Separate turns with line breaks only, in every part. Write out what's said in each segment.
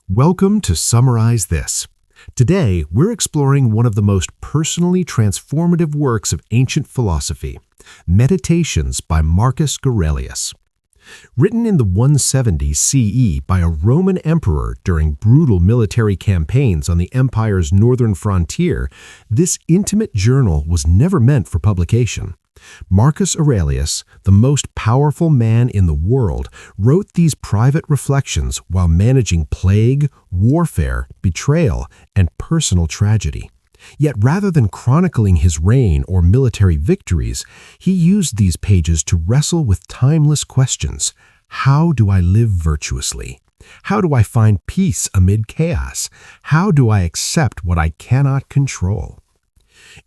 Welcome to Summarize This. Today, we're exploring one of the most personally transformative works of ancient philosophy, Meditations by Marcus Aurelius. Written in the 170 CE by a Roman emperor during brutal military campaigns on the empire's northern frontier, this intimate journal was never meant for publication. Marcus Aurelius, the most powerful man in the world, wrote these private reflections while managing plague, warfare, betrayal, and personal tragedy. Yet rather than chronicling his reign or military victories, he used these pages to wrestle with timeless questions. How do I live virtuously? How do I find peace amid chaos? How do I accept what I cannot control?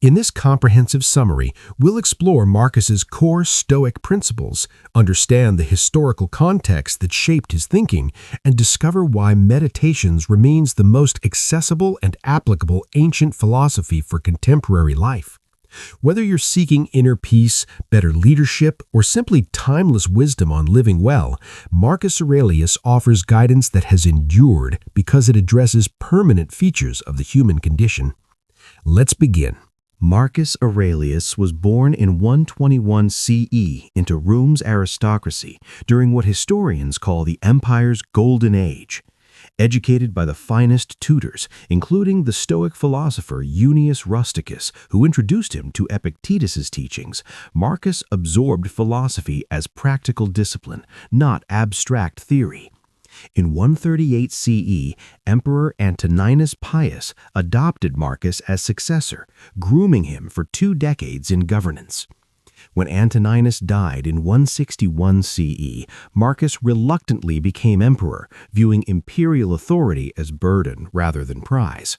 In this comprehensive summary, we'll explore Marcus's core Stoic principles, understand the historical context that shaped his thinking, and discover why Meditations remains the most accessible and applicable ancient philosophy for contemporary life. Whether you're seeking inner peace, better leadership, or simply timeless wisdom on living well, Marcus Aurelius offers guidance that has endured because it addresses permanent features of the human condition. Let's begin.
Marcus Aurelius was born in 121 CE into Rome's aristocracy during what historians call the empire's Golden Age. Educated by the finest tutors, including the Stoic philosopher Junius Rusticus, who introduced him to Epictetus's teachings, Marcus absorbed philosophy as practical discipline, not abstract theory. In 138 CE, Emperor Antoninus Pius adopted Marcus as successor, grooming him for 2 decades in governance. When Antoninus died in 161 CE, Marcus reluctantly became emperor, viewing imperial authority as burden rather than prize.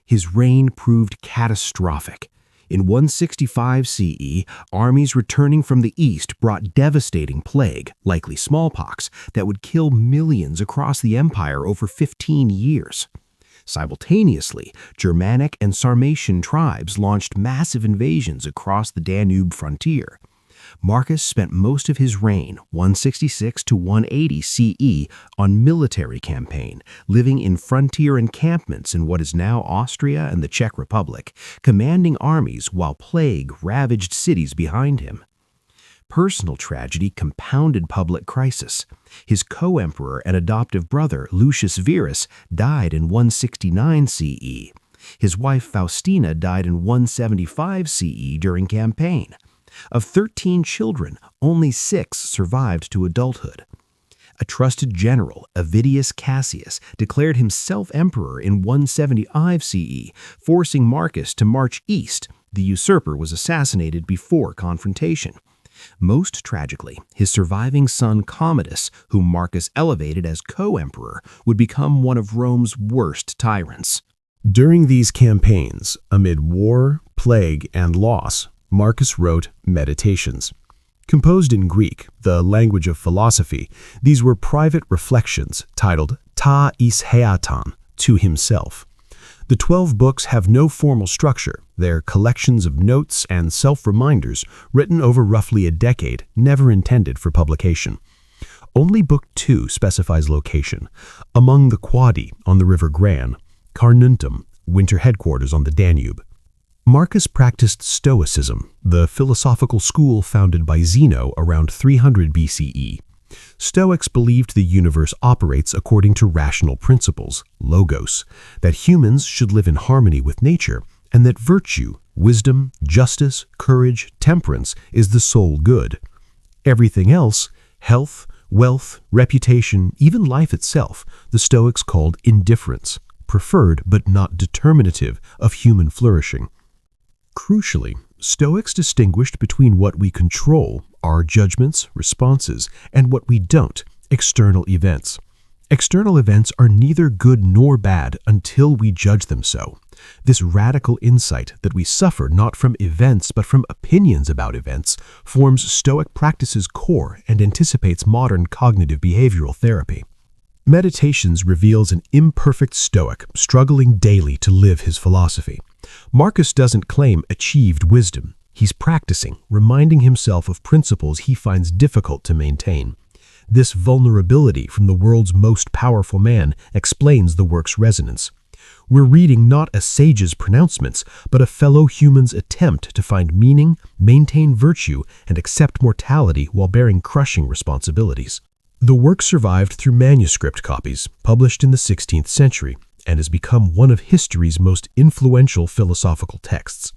His reign proved catastrophic. In 165 CE, armies returning from the east brought devastating plague, likely smallpox, that would kill millions across the empire over 15 years. Simultaneously, Germanic and Sarmatian tribes launched massive invasions across the Danube frontier. Marcus spent most of his reign, 166 to 180 CE, on military campaign, living in frontier encampments in what is now Austria and the Czech Republic, commanding armies while plague ravaged cities behind him. Personal tragedy compounded public crisis. His co-emperor and adoptive brother, Lucius Verus, died in 169 CE. His wife Faustina died in 175 CE during campaign. Of 13 children, only 6 survived to adulthood. A trusted general, Avidius Cassius, declared himself emperor in 175 CE, forcing Marcus to march east. The usurper was assassinated before confrontation. Most tragically, his surviving son Commodus, whom Marcus elevated as co-emperor, would become one of Rome's worst tyrants.
During these campaigns, amid war, plague, and loss, Marcus wrote Meditations. Composed in Greek, the language of philosophy, these were private reflections titled ta is heaton, to himself. The 12 books have no formal structure. They're collections of notes and self-reminders written over roughly a decade, never intended for publication. Only Book 2 specifies location, among the Quadi on the River Gran, Carnuntum, winter headquarters on the Danube. Marcus practiced Stoicism, the philosophical school founded by Zeno around 300 BCE. Stoics believed the universe operates according to rational principles, logos, that humans should live in harmony with nature, and that virtue, wisdom, justice, courage, temperance is the sole good. Everything else, health, wealth, reputation, even life itself, the Stoics called indifference, preferred but not determinative of human flourishing. Crucially, Stoics distinguished between what we control, our judgments, responses, and what we don't, external events. External events are neither good nor bad until we judge them so. This radical insight that we suffer not from events but from opinions about events forms Stoic practice's core and anticipates modern cognitive behavioral therapy. Meditations reveals an imperfect Stoic struggling daily to live his philosophy. Marcus doesn't claim achieved wisdom. He's practicing, reminding himself of principles he finds difficult to maintain. This vulnerability from the world's most powerful man explains the work's resonance. We're reading not a sage's pronouncements, but a fellow human's attempt to find meaning, maintain virtue, and accept mortality while bearing crushing responsibilities. The work survived through manuscript copies, published in the 16th century, and has become one of history's most influential philosophical texts.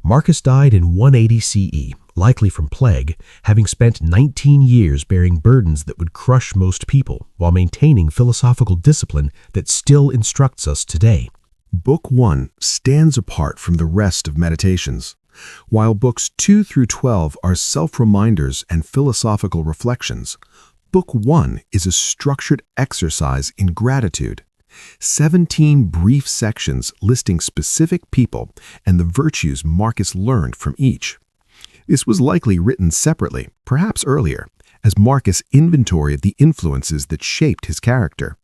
Marcus died in 180 CE, likely from plague, having spent 19 years bearing burdens that would crush most people while maintaining philosophical discipline that still instructs us today.
Book 1 stands apart from the rest of Meditations. While books 2 through 12 are self-reminders and philosophical reflections, Book 1 is a structured exercise in gratitude. 17 brief sections listing specific people and the virtues Marcus learned from each. This was likely written separately, perhaps earlier, as Marcus inventoried the influences that shaped his character.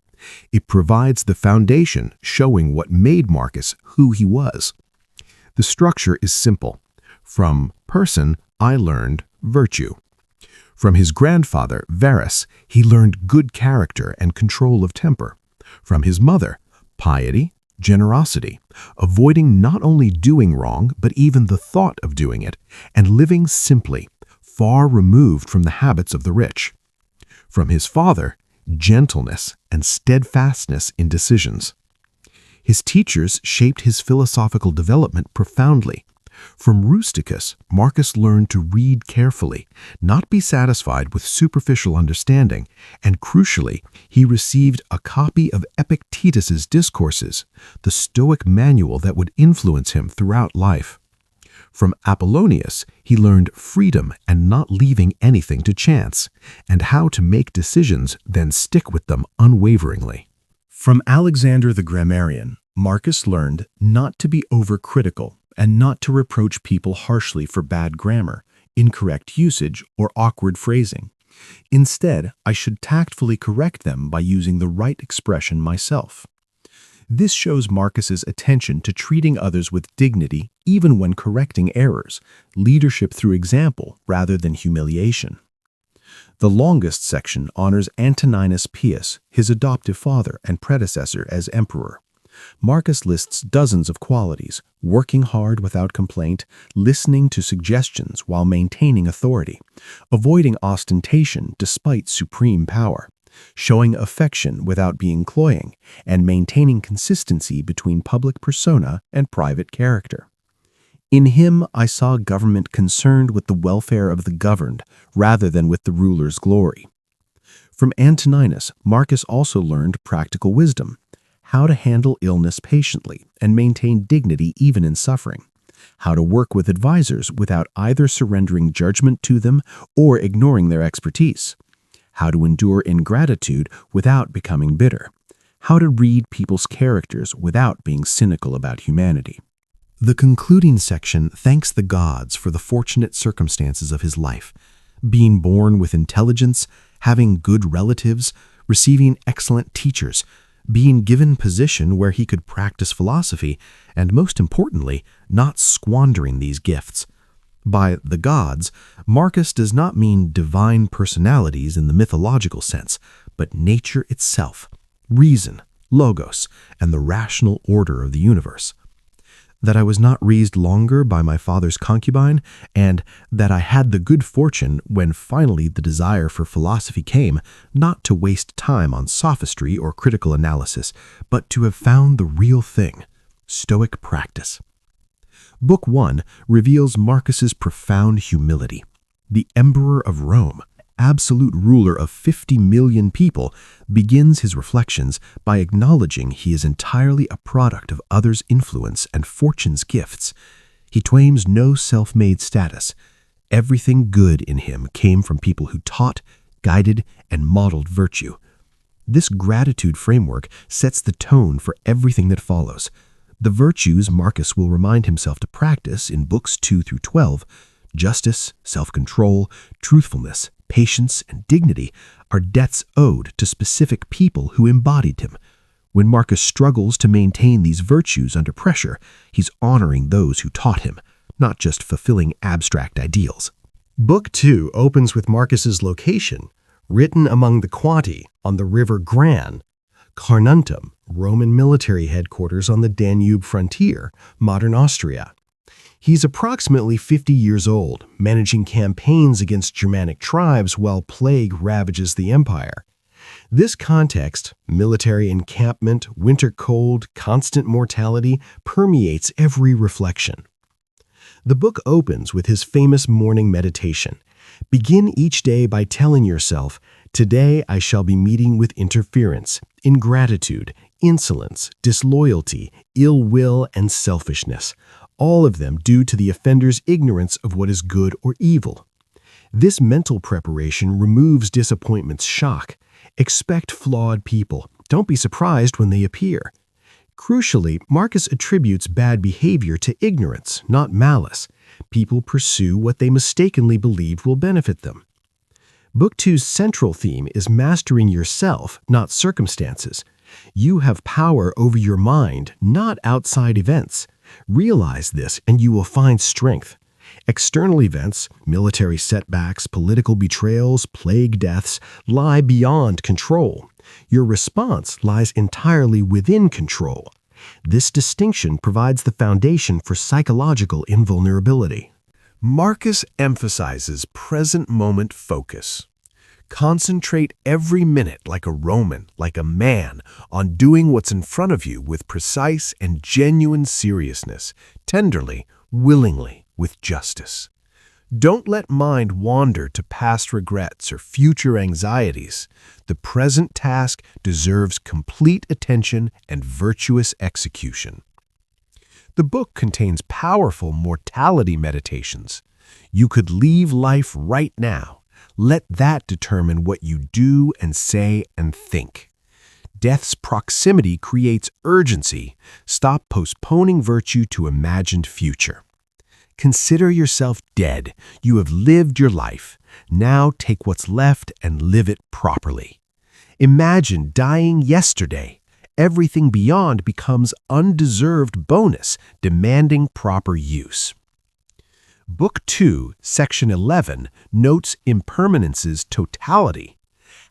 It provides the foundation showing what made Marcus who he was. The structure is simple. From person, I learned virtue. From his grandfather, Verus, he learned good character and control of temper. From his mother, piety, generosity, avoiding not only doing wrong, but even the thought of doing it, and living simply, far removed from the habits of the rich. From his father, gentleness and steadfastness in decisions. His teachers shaped his philosophical development profoundly. From Rusticus, Marcus learned to read carefully, not be satisfied with superficial understanding, and crucially, he received a copy of Epictetus's Discourses, the Stoic manual that would influence him throughout life. From Apollonius, he learned freedom and not leaving anything to chance, and how to make decisions, then stick with them unwaveringly.
From Alexander the Grammarian, Marcus learned not to be overcritical and not to reproach people harshly for bad grammar, incorrect usage, or awkward phrasing. Instead, I should tactfully correct them by using the right expression myself. This shows Marcus's attention to treating others with dignity even when correcting errors, leadership through example rather than humiliation. The longest section honors Antoninus Pius, his adoptive father and predecessor as emperor. Marcus lists dozens of qualities: working hard without complaint, listening to suggestions while maintaining authority, avoiding ostentation despite supreme power, showing affection without being cloying, and maintaining consistency between public persona and private character. In him, I saw government concerned with the welfare of the governed rather than with the ruler's glory. From Antoninus, Marcus also learned practical wisdom, how to handle illness patiently and maintain dignity even in suffering, how to work with advisors without either surrendering judgment to them or ignoring their expertise, how to endure ingratitude without becoming bitter, how to read people's characters without being cynical about humanity. The concluding section thanks the gods for the fortunate circumstances of his life, being born with intelligence, having good relatives, receiving excellent teachers, being given position where he could practice philosophy, and most importantly, not squandering these gifts. By the gods, Marcus does not mean divine personalities in the mythological sense, but nature itself, reason, logos, and the rational order of the universe. That I was not raised longer by my father's concubine, and that I had the good fortune, when finally the desire for philosophy came, not to waste time on sophistry or critical analysis, but to have found the real thing, Stoic practice. Book 1 reveals Marcus's profound humility. The emperor of Rome, absolute ruler of 50 million people, begins his reflections by acknowledging he is entirely a product of others' influence and fortune's gifts. He claims no self-made status. Everything good in him came from people who taught, guided, and modeled virtue. This gratitude framework sets the tone for everything that follows. The virtues Marcus will remind himself to practice in books 2 through 12, justice, self-control, truthfulness, patience, and dignity, are debts owed to specific people who embodied him. When Marcus struggles to maintain these virtues under pressure, he's honoring those who taught him, not just fulfilling abstract ideals. Book 2 opens with Marcus's location, written among the Quati on the river Gran, Carnuntum, Roman military headquarters on the Danube frontier, modern Austria. He's approximately 50 years old, managing campaigns against Germanic tribes while plague ravages the empire. This context, military encampment, winter cold, constant mortality, permeates every reflection. The book opens with his famous morning meditation. Begin each day by telling yourself, "Today I shall be meeting with interference, ingratitude, insolence, disloyalty, ill will, and selfishness, all of them due to the offender's ignorance of what is good or evil." This mental preparation removes disappointment's shock. Expect flawed people. Don't be surprised when they appear. Crucially, Marcus attributes bad behavior to ignorance, not malice. People pursue what they mistakenly believe will benefit them. Book 2's central theme is mastering yourself, not circumstances. You have power over your mind, not outside events. Realize this and you will find strength. External events, military setbacks, political betrayals, plague deaths, lie beyond control. Your response lies entirely within control. This distinction provides the foundation for psychological invulnerability.
Marcus emphasizes present moment focus. Concentrate every minute like a Roman, like a man, on doing what's in front of you with precise and genuine seriousness, tenderly, willingly, with justice. Don't let mind wander to past regrets or future anxieties. The present task deserves complete attention and virtuous execution. The book contains powerful mortality meditations. You could leave life right now. Let that determine what you do and say and think. Death's proximity creates urgency. Stop postponing virtue to imagined future. Consider yourself dead. You have lived your life. Now take what's left and live it properly. Imagine dying yesterday. Everything beyond becomes undeserved bonus, demanding proper use. Book 2, Section 11, notes impermanence's totality.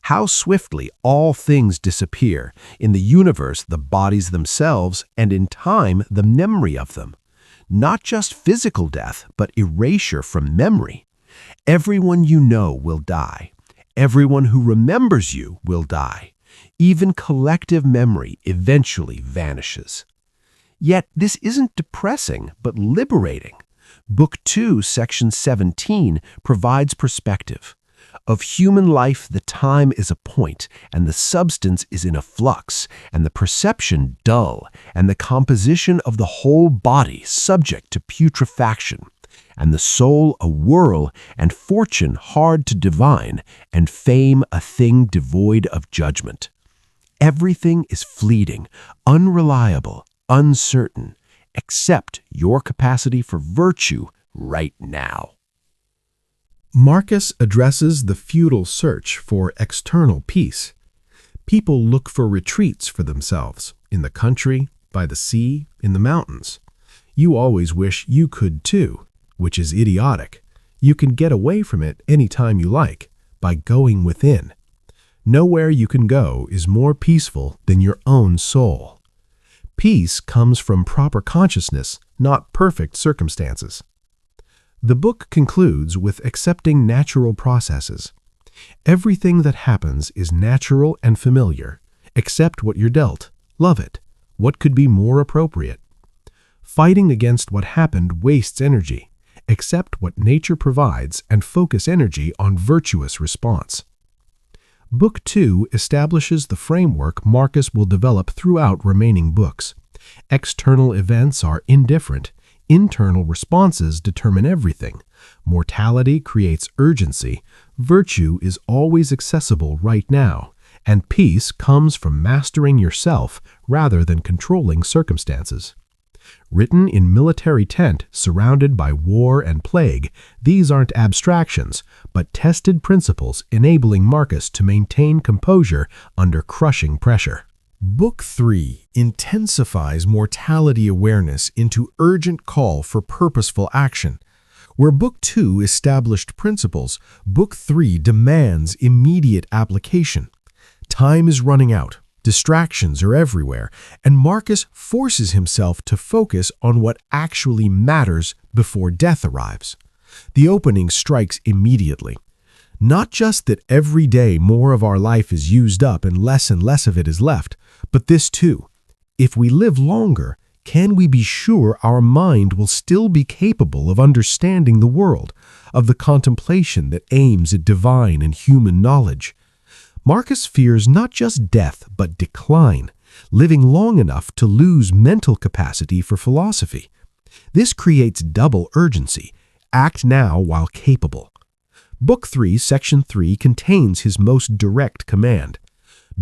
How swiftly all things disappear, in the universe the bodies themselves, and in time the memory of them. Not just physical death, but erasure from memory. Everyone you know will die. Everyone who remembers you will die. Even collective memory eventually vanishes. Yet this isn't depressing, but liberating. Book 2, Section 17 provides perspective. Of human life, the time is a point, and the substance is in a flux, and the perception dull, and the composition of the whole body subject to putrefaction, and the soul a whirl, and fortune hard to divine, and fame a thing devoid of judgment. Everything is fleeting, unreliable, uncertain, except your capacity for virtue right now.
Marcus addresses the futile search for external peace. People look for retreats for themselves, in the country, by the sea, in the mountains. You always wish you could too, which is idiotic. You can get away from it any time you like, by going within. Nowhere you can go is more peaceful than your own soul. Peace comes from proper consciousness, not perfect circumstances. The book concludes with accepting natural processes. Everything that happens is natural and familiar. Accept what you're dealt. Love it. What could be more appropriate? Fighting against what happened wastes energy. Accept what nature provides and focus energy on virtuous response. Book 2 establishes the framework Marcus will develop throughout remaining books. External events are indifferent. Internal responses determine everything. Mortality creates urgency. Virtue is always accessible right now. And peace comes from mastering yourself rather than controlling circumstances. Written in military tent, surrounded by war and plague, these aren't abstractions, but tested principles enabling Marcus to maintain composure under crushing pressure. Book 3 intensifies mortality awareness into urgent call for purposeful action.
Where Book 2 established principles, Book 3 demands immediate application. Time is running out, distractions are everywhere, and Marcus forces himself to focus on what actually matters before death arrives. The opening strikes immediately. Not just that every day more of our life is used up and less of it is left, but this too. If we live longer, can we be sure our mind will still be capable of understanding the world, of the contemplation that aims at divine and human knowledge? Marcus fears not just death, but decline, living long enough to lose mental capacity for philosophy. This creates double urgency. Act now while capable. Book 3, Section 3 contains his most direct command.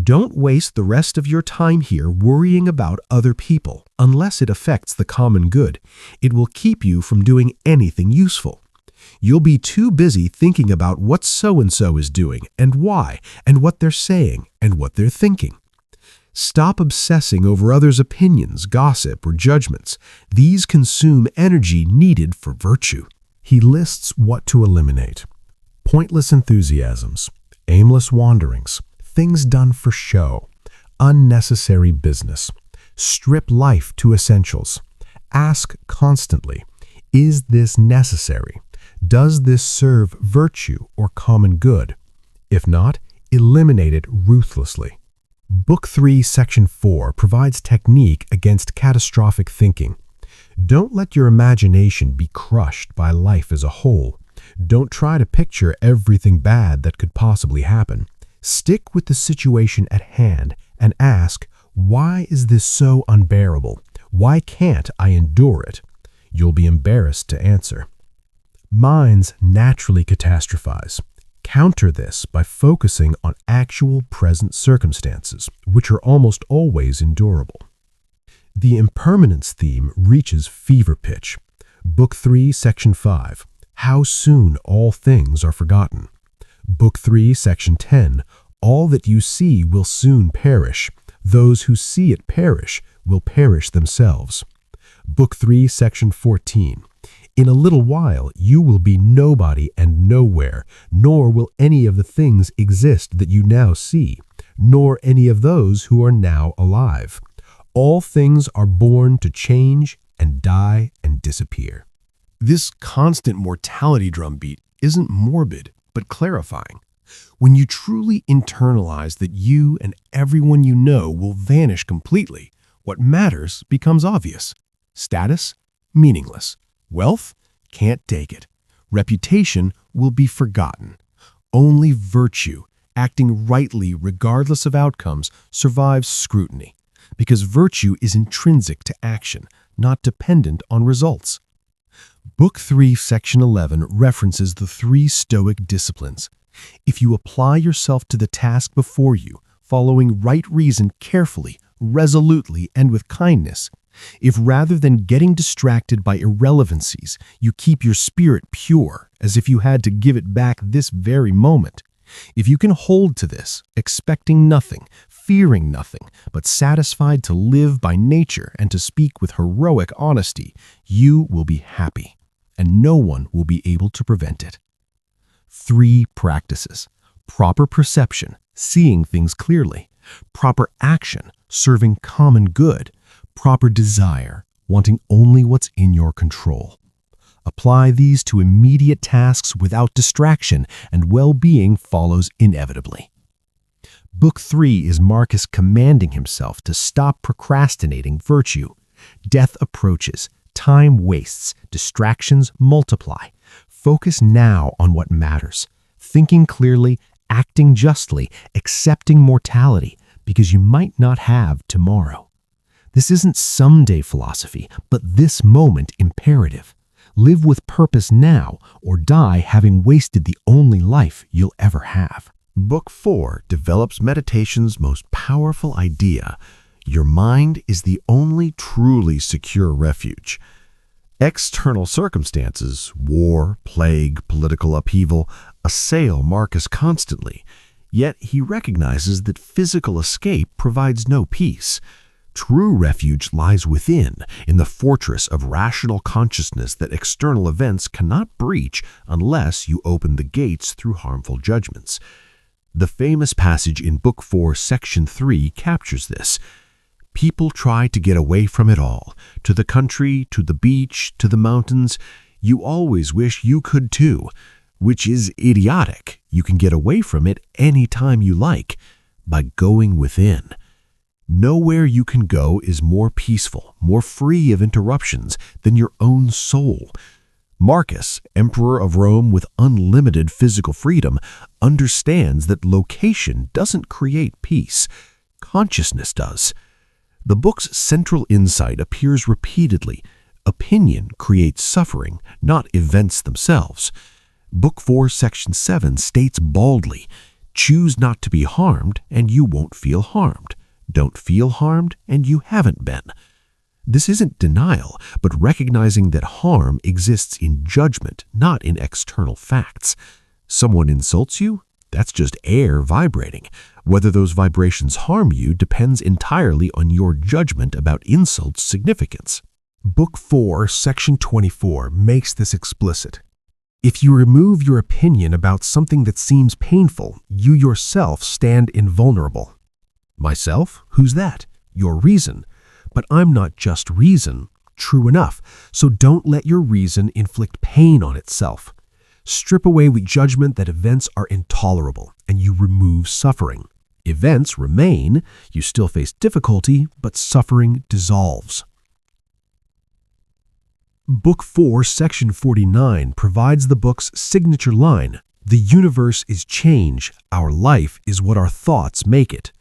Don't waste the rest of your time here worrying about other people unless it affects the common good. It will keep you from doing anything useful. You'll be too busy thinking about what so-and-so is doing and why and what they're saying and what they're thinking. Stop obsessing over others' opinions, gossip, or judgments. These consume energy needed for virtue. He lists what to eliminate: pointless enthusiasms, aimless wanderings, things done for show, unnecessary business. Strip life to essentials. Ask constantly, is this necessary? Does this serve virtue or common good? If not, eliminate it ruthlessly. Book 3, Section 4 provides technique against catastrophic thinking. Don't let your imagination be crushed by life as a whole. Don't try to picture everything bad that could possibly happen. Stick with the situation at hand and ask, why is this so unbearable? Why can't I endure it? You'll be embarrassed to answer. Minds naturally catastrophize. Counter this by focusing on actual present circumstances, which are almost always endurable. The impermanence theme reaches fever pitch. Book 3, Section 5, How soon all things are forgotten. Book 3, Section 10, All that you see will soon perish. Those who see it perish will perish themselves. Book 3, Section 14, In a little while you will be nobody and nowhere, nor will any of the things exist that you now see, nor any of those who are now alive. All things are born to change and die and disappear. This constant mortality drumbeat isn't morbid, but clarifying. When you truly internalize that you and everyone you know will vanish completely, what matters becomes obvious. Status? Meaningless. Wealth? Can't take it. Reputation will be forgotten. Only virtue, acting rightly regardless of outcomes, survives scrutiny, because virtue is intrinsic to action, not dependent on results. Book 3, Section 11 references the 3 Stoic disciplines. If you apply yourself to the task before you, following right reason carefully, resolutely, and with kindness, if rather than getting distracted by irrelevancies, you keep your spirit pure as if you had to give it back this very moment, if you can hold to this, expecting nothing, fearing nothing, but satisfied to live by nature and to speak with heroic honesty, you will be happy, and no one will be able to prevent it. 3 practices: proper perception, seeing things clearly; proper action, serving common good; proper desire, wanting only what's in your control. Apply these to immediate tasks without distraction, and well-being follows inevitably. Book 3 is Marcus commanding himself to stop procrastinating virtue. Death approaches, time wastes, distractions multiply. Focus now on what matters, thinking clearly, acting justly, accepting mortality, because you might not have tomorrow. This isn't someday philosophy, but this moment imperative. Live with purpose now, or die having wasted the only life you'll ever have.
Book 4 develops meditation's most powerful idea: your mind is the only truly secure refuge. External circumstances, war, plague, political upheaval, assail Marcus constantly, yet he recognizes that physical escape provides no peace. True refuge lies within, in the fortress of rational consciousness that external events cannot breach unless you open the gates through harmful judgments. The famous passage in Book 4, Section 3 captures this. People try to get away from it all, to the country, to the beach, to the mountains. You always wish you could too, which is idiotic. You can get away from it any time you like, by going within. Nowhere you can go is more peaceful, more free of interruptions than your own soul. Marcus, emperor of Rome with unlimited physical freedom, understands that location doesn't create peace. Consciousness does. The book's central insight appears repeatedly. Opinion creates suffering, not events themselves. Book 4, Section 7 states baldly, choose not to be harmed and you won't feel harmed. Don't feel harmed and you haven't been. This isn't denial, but recognizing that harm exists in judgment, not in external facts. Someone insults you? That's just air vibrating. Whether those vibrations harm you depends entirely on your judgment about insult's significance.
Book 4, Section 24 makes this explicit. If you remove your opinion about something that seems painful, you yourself stand invulnerable. Myself? Who's that? Your reason. But I'm not just reason. True enough. So don't let your reason inflict pain on itself. Strip away with judgment that events are intolerable, and you remove suffering. Events remain, you still face difficulty, but suffering dissolves. Book 4, Section 49 provides the book's signature line, "The universe is change, our life is what our thoughts make it."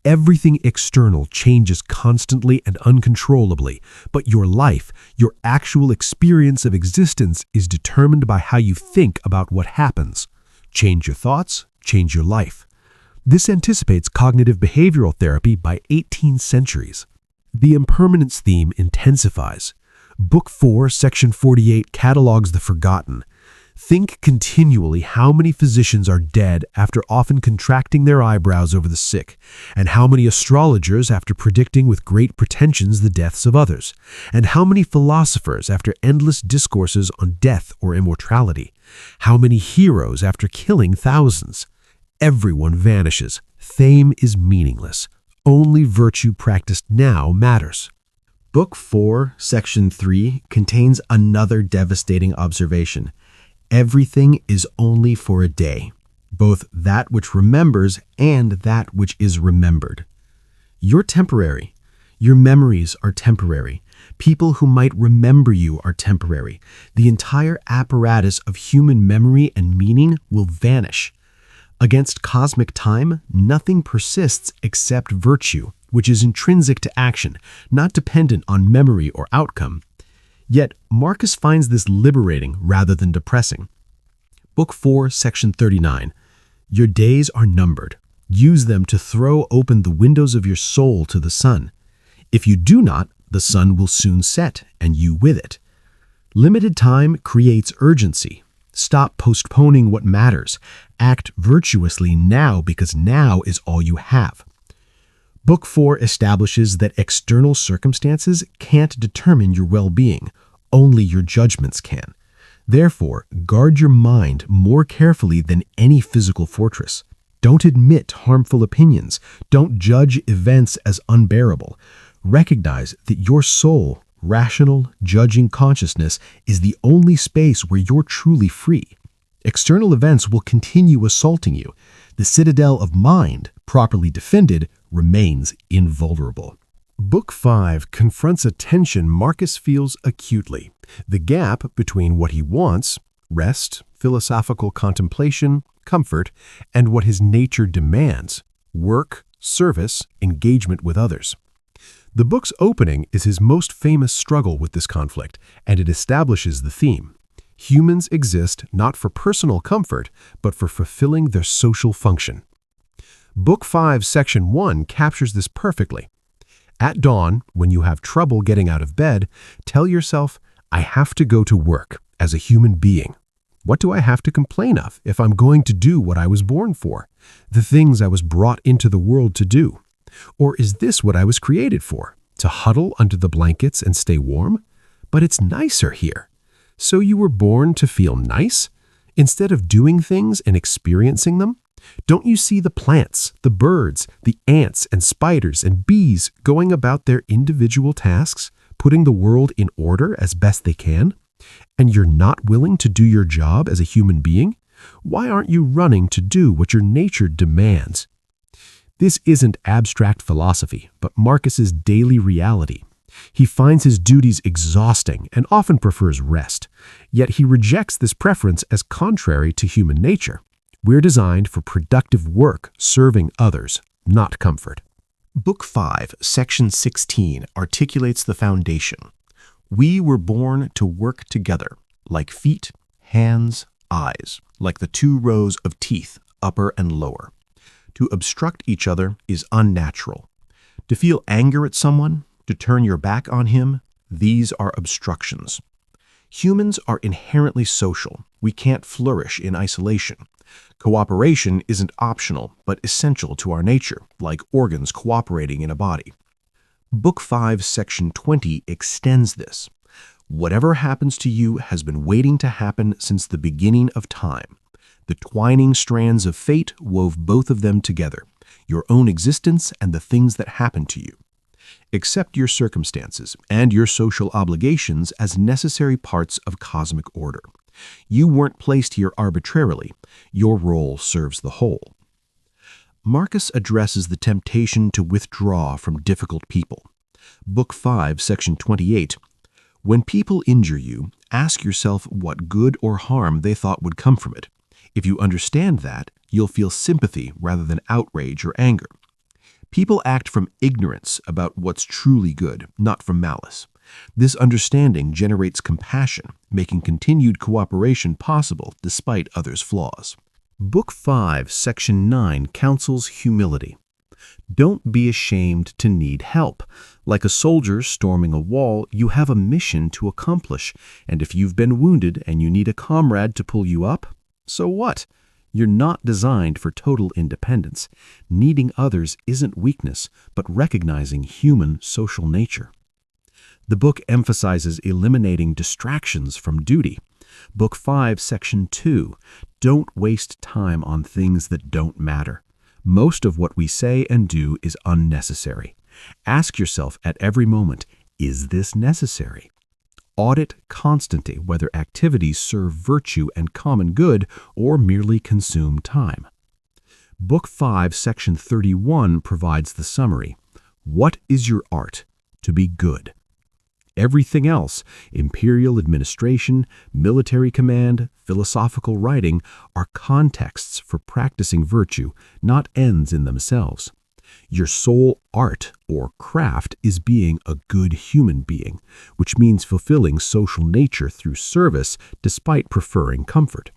Everything external changes constantly and uncontrollably, but your life, your actual experience of existence, is determined by how you think about what happens. Change your thoughts, change your life. This anticipates cognitive behavioral therapy by 18 centuries. The impermanence theme intensifies. Book 4, Section 48 catalogs the forgotten. Think continually how many physicians are dead after often contracting their eyebrows over the sick, and how many astrologers after predicting with great pretensions the deaths of others, and how many philosophers after endless discourses on death or immortality, how many heroes after killing thousands. Everyone vanishes. Fame is meaningless. Only virtue practiced now matters.
Book 4, Section 3 contains another devastating observation. Everything is only for a day, both that which remembers and that which is remembered. You're temporary. Your memories are temporary. People who might remember you are temporary. The entire apparatus of human memory and meaning will vanish. Against cosmic time, nothing persists except virtue, which is intrinsic to action, not dependent on memory or outcome. Yet, Marcus finds this liberating rather than depressing. Book 4, Section 39. Your days are numbered. Use them to throw open the windows of your soul to the sun. If you do not, the sun will soon set, and you with it. Limited time creates urgency. Stop postponing what matters. Act virtuously now because now is all you have. Book 4 establishes that external circumstances can't determine your well-being. Only your judgments can. Therefore, guard your mind more carefully than any physical fortress. Don't admit harmful opinions. Don't judge events as unbearable. Recognize that your soul, rational, judging consciousness, is the only space where you're truly free. External events will continue assaulting you. The citadel of mind, properly defended, remains invulnerable.
Book 5 confronts a tension Marcus feels acutely. The gap between what he wants, rest, philosophical contemplation, comfort, and what his nature demands, work, service, engagement with others. The book's opening is his most famous struggle with this conflict, and it establishes the theme. Humans exist not for personal comfort, but for fulfilling their social function. Book 5, Section 1 captures this perfectly. At dawn, when you have trouble getting out of bed, tell yourself, I have to go to work as a human being. What do I have to complain of if I'm going to do what I was born for? The things I was brought into the world to do. Or is this what I was created for? To huddle under the blankets and stay warm? But it's nicer here. So you were born to feel nice? Instead of doing things and experiencing them? Don't you see the plants, the birds, the ants and spiders and bees going about their individual tasks, putting the world in order as best they can? And you're not willing to do your job as a human being? Why aren't you running to do what your nature demands? This isn't abstract philosophy, but Marcus's daily reality. He finds his duties exhausting and often prefers rest, yet he rejects this preference as contrary to human nature. We're designed for productive work serving others, not comfort.
Book 5, Section 16 articulates the foundation. We were born to work together, like feet, hands, eyes, like the two rows of teeth, upper and lower. To obstruct each other is unnatural. To feel anger at someone, to turn your back on him, these are obstructions. Humans are inherently social. We can't flourish in isolation. Cooperation isn't optional, but essential to our nature, like organs cooperating in a body. Book 5, Section 20 extends this. Whatever happens to you has been waiting to happen since the beginning of time. The twining strands of fate wove both of them together, your own existence and the things that happen to you. Accept your circumstances and your social obligations as necessary parts of cosmic order. You weren't placed here arbitrarily. Your role serves the whole. Marcus addresses the temptation to withdraw from difficult people. Book 5, Section 28. When people injure you, ask yourself what good or harm they thought would come from it. If you understand that, you'll feel sympathy rather than outrage or anger. People act from ignorance about what's truly good, not from malice. This understanding generates compassion, making continued cooperation possible despite others' flaws. Book 5, Section 9 counsels humility. Don't be ashamed to need help. Like a soldier storming a wall, you have a mission to accomplish, and if you've been wounded and you need a comrade to pull you up, so what? You're not designed for total independence. Needing others isn't weakness, but recognizing human social nature. The book emphasizes eliminating distractions from duty. Book 5, Section 2. Don't waste time on things that don't matter. Most of what we say and do is unnecessary. Ask yourself at every moment, is this necessary? Audit constantly whether activities serve virtue and common good or merely consume time. Book 5, Section 31 provides the summary. What is your art? To be good. Everything else, imperial administration, military command, philosophical writing, are contexts for practicing virtue, not ends in themselves. Your sole art or craft is being a good human being, which means fulfilling social nature through service despite preferring comfort.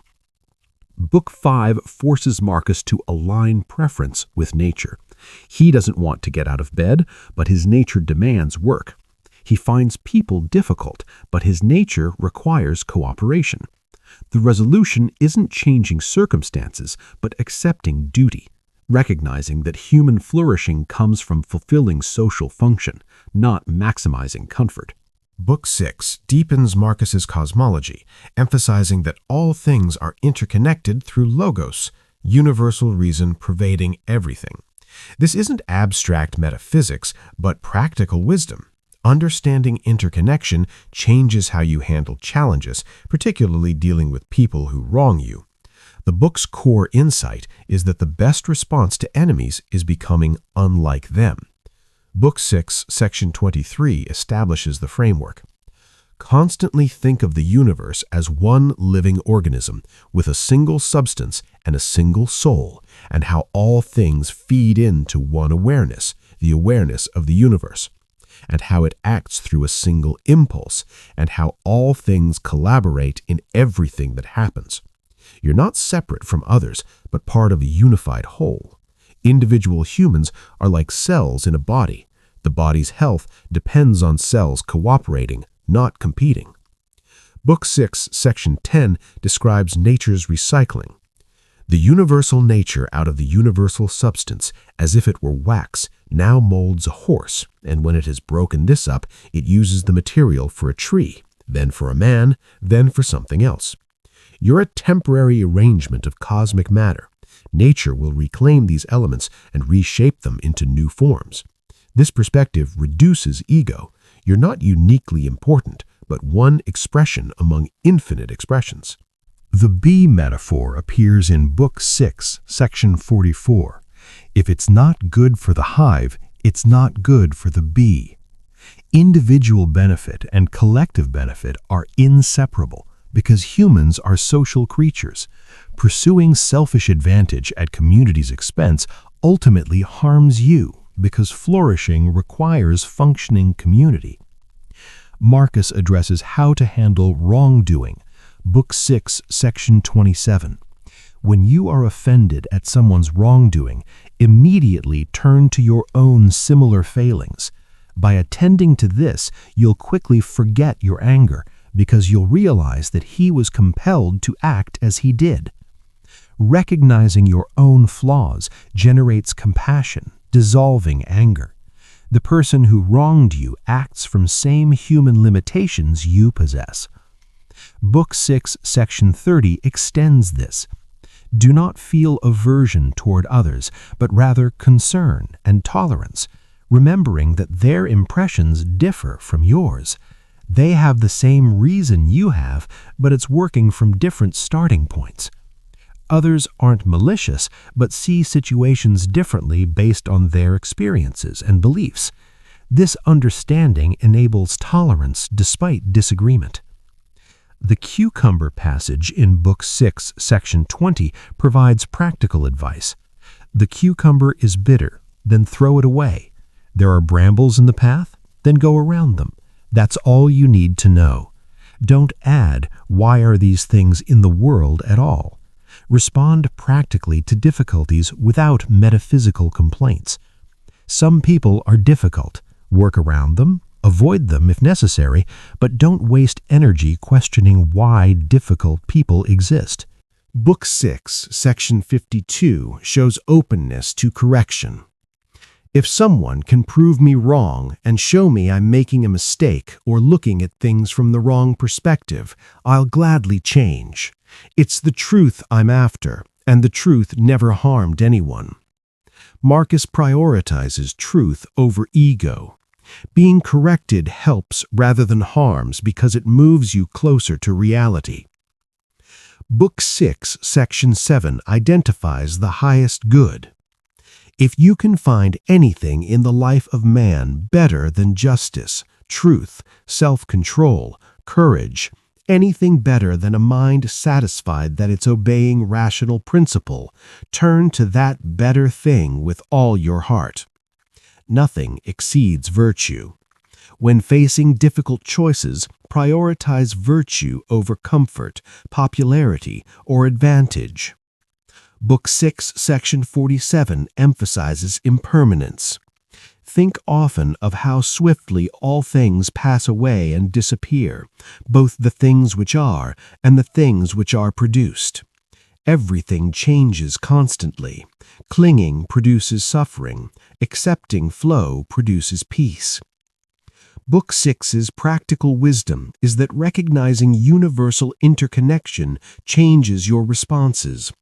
Book 5 forces Marcus to align preference with nature. He doesn't want to get out of bed, but his nature demands work. He finds people difficult, but his nature requires cooperation. The resolution isn't changing circumstances, but accepting duty, recognizing that human flourishing comes from fulfilling social function, not maximizing comfort.
Book 6 deepens Marcus's cosmology, emphasizing that all things are interconnected through logos, universal reason pervading everything. This isn't abstract metaphysics, but practical wisdom. Understanding interconnection changes how you handle challenges, particularly dealing with people who wrong you. The book's core insight is that the best response to enemies is becoming unlike them. Book 6, Section 23 establishes the framework. Constantly think of the universe as one living organism with a single substance and a single soul, and how all things feed into one awareness, the awareness of the universe, and how it acts through a single impulse, and how all things collaborate in everything that happens. You're not separate from others, but part of a unified whole. Individual humans are like cells in a body. The body's health depends on cells cooperating, not competing. Book 6, Section 10 describes nature's recycling. The universal nature out of the universal substance, as if it were wax, now molds a horse, and when it has broken this up, it uses the material for a tree, then for a man, then for something else. You're a temporary arrangement of cosmic matter. Nature will reclaim these elements and reshape them into new forms. This perspective reduces ego. You're not uniquely important, but one expression among infinite expressions. The bee metaphor appears in Book 6, Section 44. If it's not good for the hive, it's not good for the bee. Individual benefit and collective benefit are inseparable because humans are social creatures. Pursuing selfish advantage at community's expense ultimately harms you because flourishing requires functioning community. Marcus addresses how to handle wrongdoing. Book 6, Section 27. When you are offended at someone's wrongdoing, immediately turn to your own similar failings. By attending to this, you'll quickly forget your anger because you'll realize that he was compelled to act as he did. Recognizing your own flaws generates compassion, dissolving anger. The person who wronged you acts from same human limitations you possess. Book 6, Section 30 extends this. Do not feel aversion toward others, but rather concern and tolerance, remembering that their impressions differ from yours. They have the same reason you have, but it's working from different starting points. Others aren't malicious, but see situations differently based on their experiences and beliefs. This understanding enables tolerance despite disagreement. The cucumber passage in Book 6, Section 20 provides practical advice. The cucumber is bitter, then throw it away. There are brambles in the path, then go around them. That's all you need to know. Don't add, why are these things in the world at all? Respond practically to difficulties without metaphysical complaints. Some people are difficult. Work around them, avoid them if necessary, but don't waste energy questioning why difficult people exist. Book 6, Section 52 shows openness to correction. If someone can prove me wrong and show me I'm making a mistake or looking at things from the wrong perspective, I'll gladly change. It's the truth I'm after, and the truth never harmed anyone. Marcus prioritizes truth over ego. Being corrected helps rather than harms because it moves you closer to reality. Book 6, Section 7 identifies the highest good. If you can find anything in the life of man better than justice, truth, self-control, courage, anything better than a mind satisfied that it's obeying rational principle, turn to that better thing with all your heart. Nothing exceeds virtue. When facing difficult choices, prioritize virtue over comfort, popularity, or advantage. Book 6, Section 47 emphasizes impermanence. Think often of how swiftly all things pass away and disappear, both the things which are and the things which are produced. Everything changes constantly. Clinging produces suffering. Accepting flow produces peace. Book 6's practical wisdom is that recognizing universal interconnection changes your responses.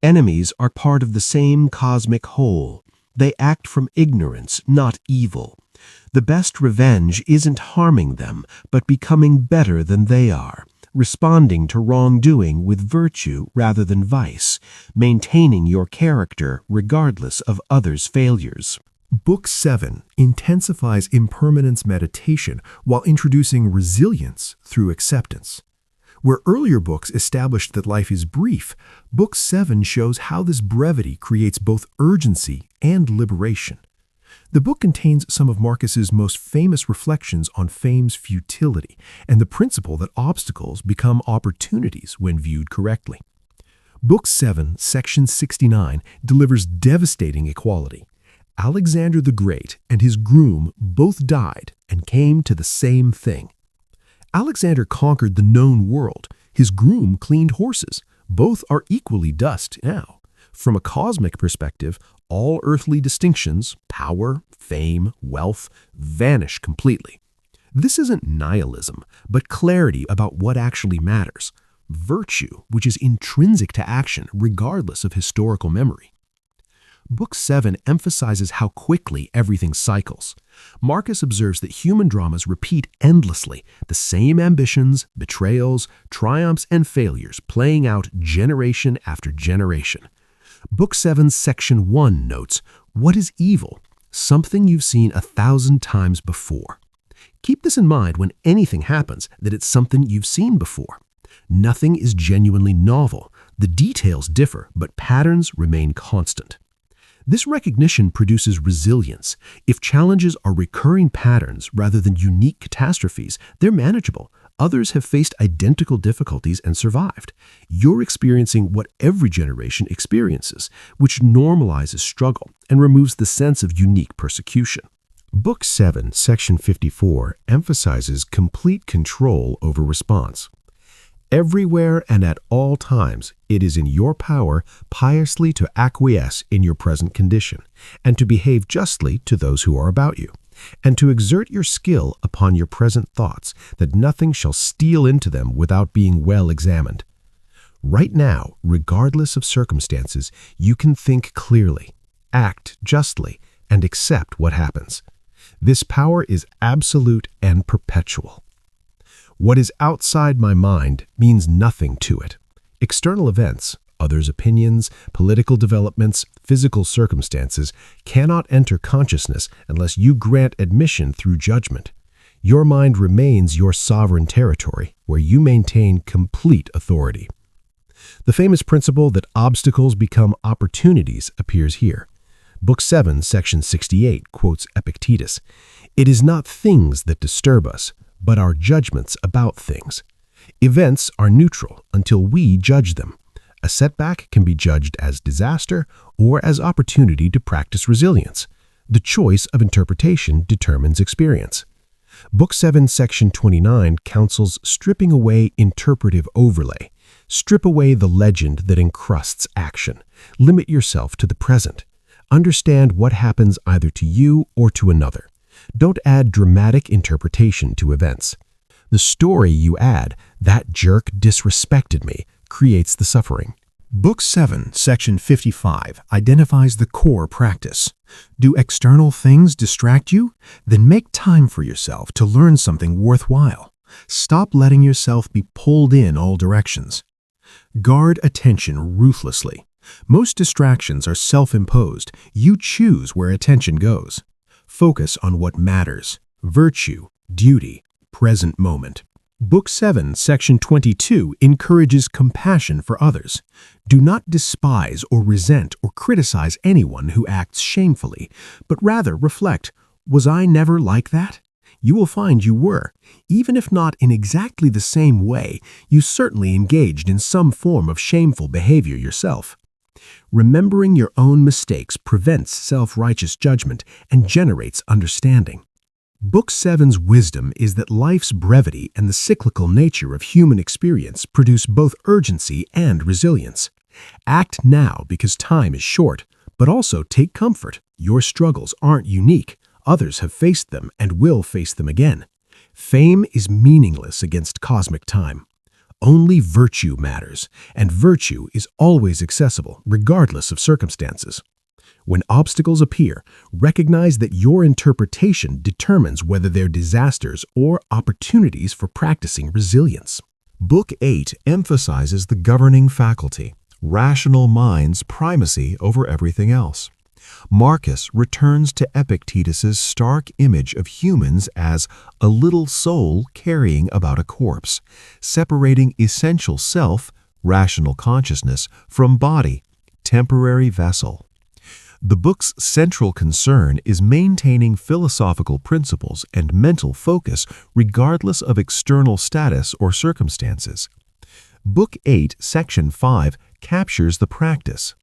Enemies are part of the same cosmic whole. They act from ignorance, not evil. The best revenge isn't harming them, but becoming better than they are, responding to wrongdoing with virtue rather than vice, maintaining your character regardless of others' failures.
Book 7 intensifies impermanence meditation while introducing resilience through acceptance. Where earlier books established that life is brief, Book 7 shows how this brevity creates both urgency and liberation. The book contains some of Marcus's most famous reflections on fame's futility and the principle that obstacles become opportunities when viewed correctly. Book 7, Section 69 delivers devastating equality. Alexander the Great and his groom both died and came to the same thing. Alexander conquered the known world.
His groom cleaned horses. Both are equally dust now. From a cosmic perspective, all earthly distinctions, power, fame, wealth, vanish completely. This isn't nihilism, but clarity about what actually matters. Virtue, which is intrinsic to action regardless of historical memory. Book 7 emphasizes how quickly everything cycles. Marcus observes that human dramas repeat endlessly, the same ambitions, betrayals, triumphs, and failures playing out generation after generation. Book 7, Section 1 notes, "What is evil? Something you've seen 1,000 times before." Keep this in mind when anything happens, that it's something you've seen before. Nothing is genuinely novel. The details differ, but patterns remain constant. This recognition produces resilience. If challenges are recurring patterns rather than unique catastrophes, they're manageable. Others have faced identical difficulties and survived. You're experiencing what every generation experiences, which normalizes struggle and removes the sense of unique persecution. Book 7, Section 54 emphasizes complete control over response. Everywhere and at all times, it is in your power piously to acquiesce in your present condition, and to behave justly to those who are about you, and to exert your skill upon your present thoughts, that nothing shall steal into them without being well examined. Right now, regardless of circumstances, you can think clearly, act justly, and accept what happens. This power is absolute and perpetual. What is outside my mind means nothing to it. External events, others' opinions, political developments, physical circumstances cannot enter consciousness unless you grant admission through judgment. Your mind remains your sovereign territory, where you maintain complete authority. The famous principle that obstacles become opportunities appears here. Book 7, Section 68 quotes Epictetus, "It is not things that disturb us, but our judgments about things. Events are neutral until we judge them. A setback can be judged as disaster or as opportunity to practice resilience. The choice of interpretation determines experience." Book 7, Section 29 counsels stripping away interpretive overlay. Strip away the legend that encrusts action. Limit yourself to the present. Understand what happens either to you or to another. Don't add dramatic interpretation to events. The story you add, "that jerk disrespected me," creates the suffering. Book 7, Section 55 identifies the core practice. Do external things distract you? Then make time for yourself to learn something worthwhile. Stop letting yourself be pulled in all directions. Guard attention ruthlessly. Most distractions are self-imposed. You choose where attention goes. Focus on what matters: virtue, duty, present moment. Book 7, Section 22 encourages compassion for others. Do not despise or resent or criticize anyone who acts shamefully, but rather reflect, "Was I never like that?" You will find you were. Even if not in exactly the same way, you certainly engaged in some form of shameful behavior yourself. Remembering your own mistakes prevents self-righteous judgment and generates understanding. Book 7's wisdom is that life's brevity and the cyclical nature of human experience produce both urgency and resilience. Act now because time is short, but also take comfort. Your struggles aren't unique. Others have faced them and will face them again. Fame is meaningless against cosmic time. Only virtue matters, and virtue is always accessible, regardless of circumstances. When obstacles appear, recognize that your interpretation determines whether they're disasters or opportunities for practicing resilience. Book 8 emphasizes the governing faculty, rational mind's primacy over everything else. Marcus returns to Epictetus's stark image of humans as a little soul carrying about a corpse, separating essential self, rational consciousness, from body, temporary vessel. The book's central concern is maintaining philosophical principles and mental focus regardless of external status or circumstances. Book 8, Section 5 captures the practice.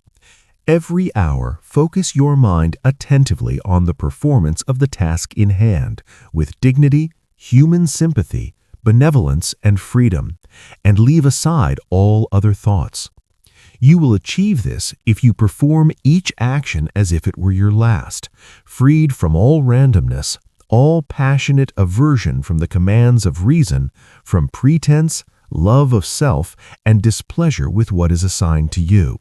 Every hour, focus your mind attentively on the performance of the task in hand, with dignity, human sympathy,
benevolence, and freedom, and leave aside all other thoughts. You will achieve this if you perform each action as if it were your last, freed from all randomness, all passionate aversion from the commands of reason, from pretense, love of self, and displeasure with what is assigned to you.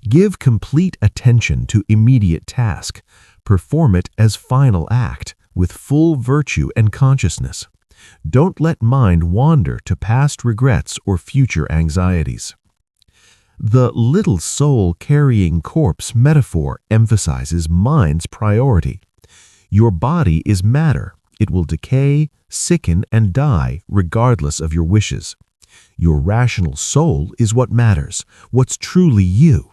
Give complete attention to immediate task. Perform it as final act, with full virtue and consciousness. Don't let mind wander to past regrets or future anxieties. The little soul-carrying corpse metaphor emphasizes mind's priority. Your body is matter. It will decay, sicken, and die regardless of your wishes. Your rational soul is what matters, what's truly you.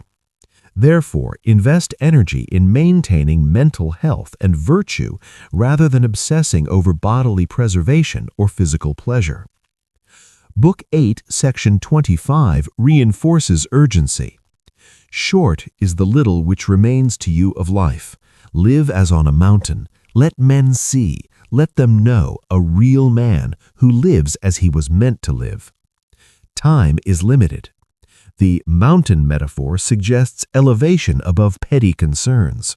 Therefore, invest energy in maintaining mental health and virtue rather than obsessing over bodily preservation or physical pleasure. Book 8, Section 25 reinforces urgency. Short is the little which remains to you of life. Live as on a mountain. Let men see, let them know a real man who lives as he was meant to live. Time is limited. The mountain metaphor suggests elevation above petty concerns.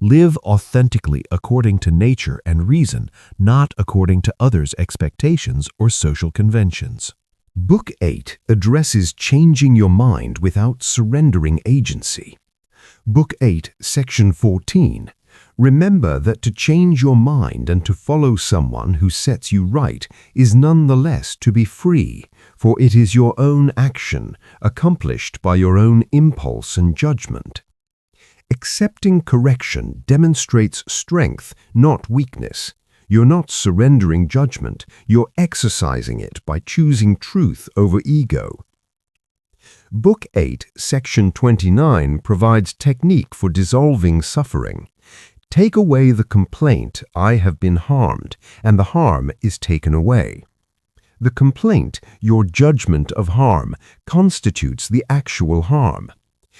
Live authentically according to nature and reason, not according to others' expectations or social conventions.
Book 8 addresses changing your mind without surrendering agency. Book 8, Section 14. Remember that to change your mind and to follow someone who sets you right is nonetheless to be free, for it is your own action, accomplished by your own impulse and judgment. Accepting correction demonstrates strength, not weakness. You're not surrendering judgment, you're exercising it by choosing truth over ego. Book 8, Section 29 provides technique for dissolving suffering. Take away the complaint, I have been harmed, and the harm is taken away. The complaint, your judgment of harm, constitutes the actual harm.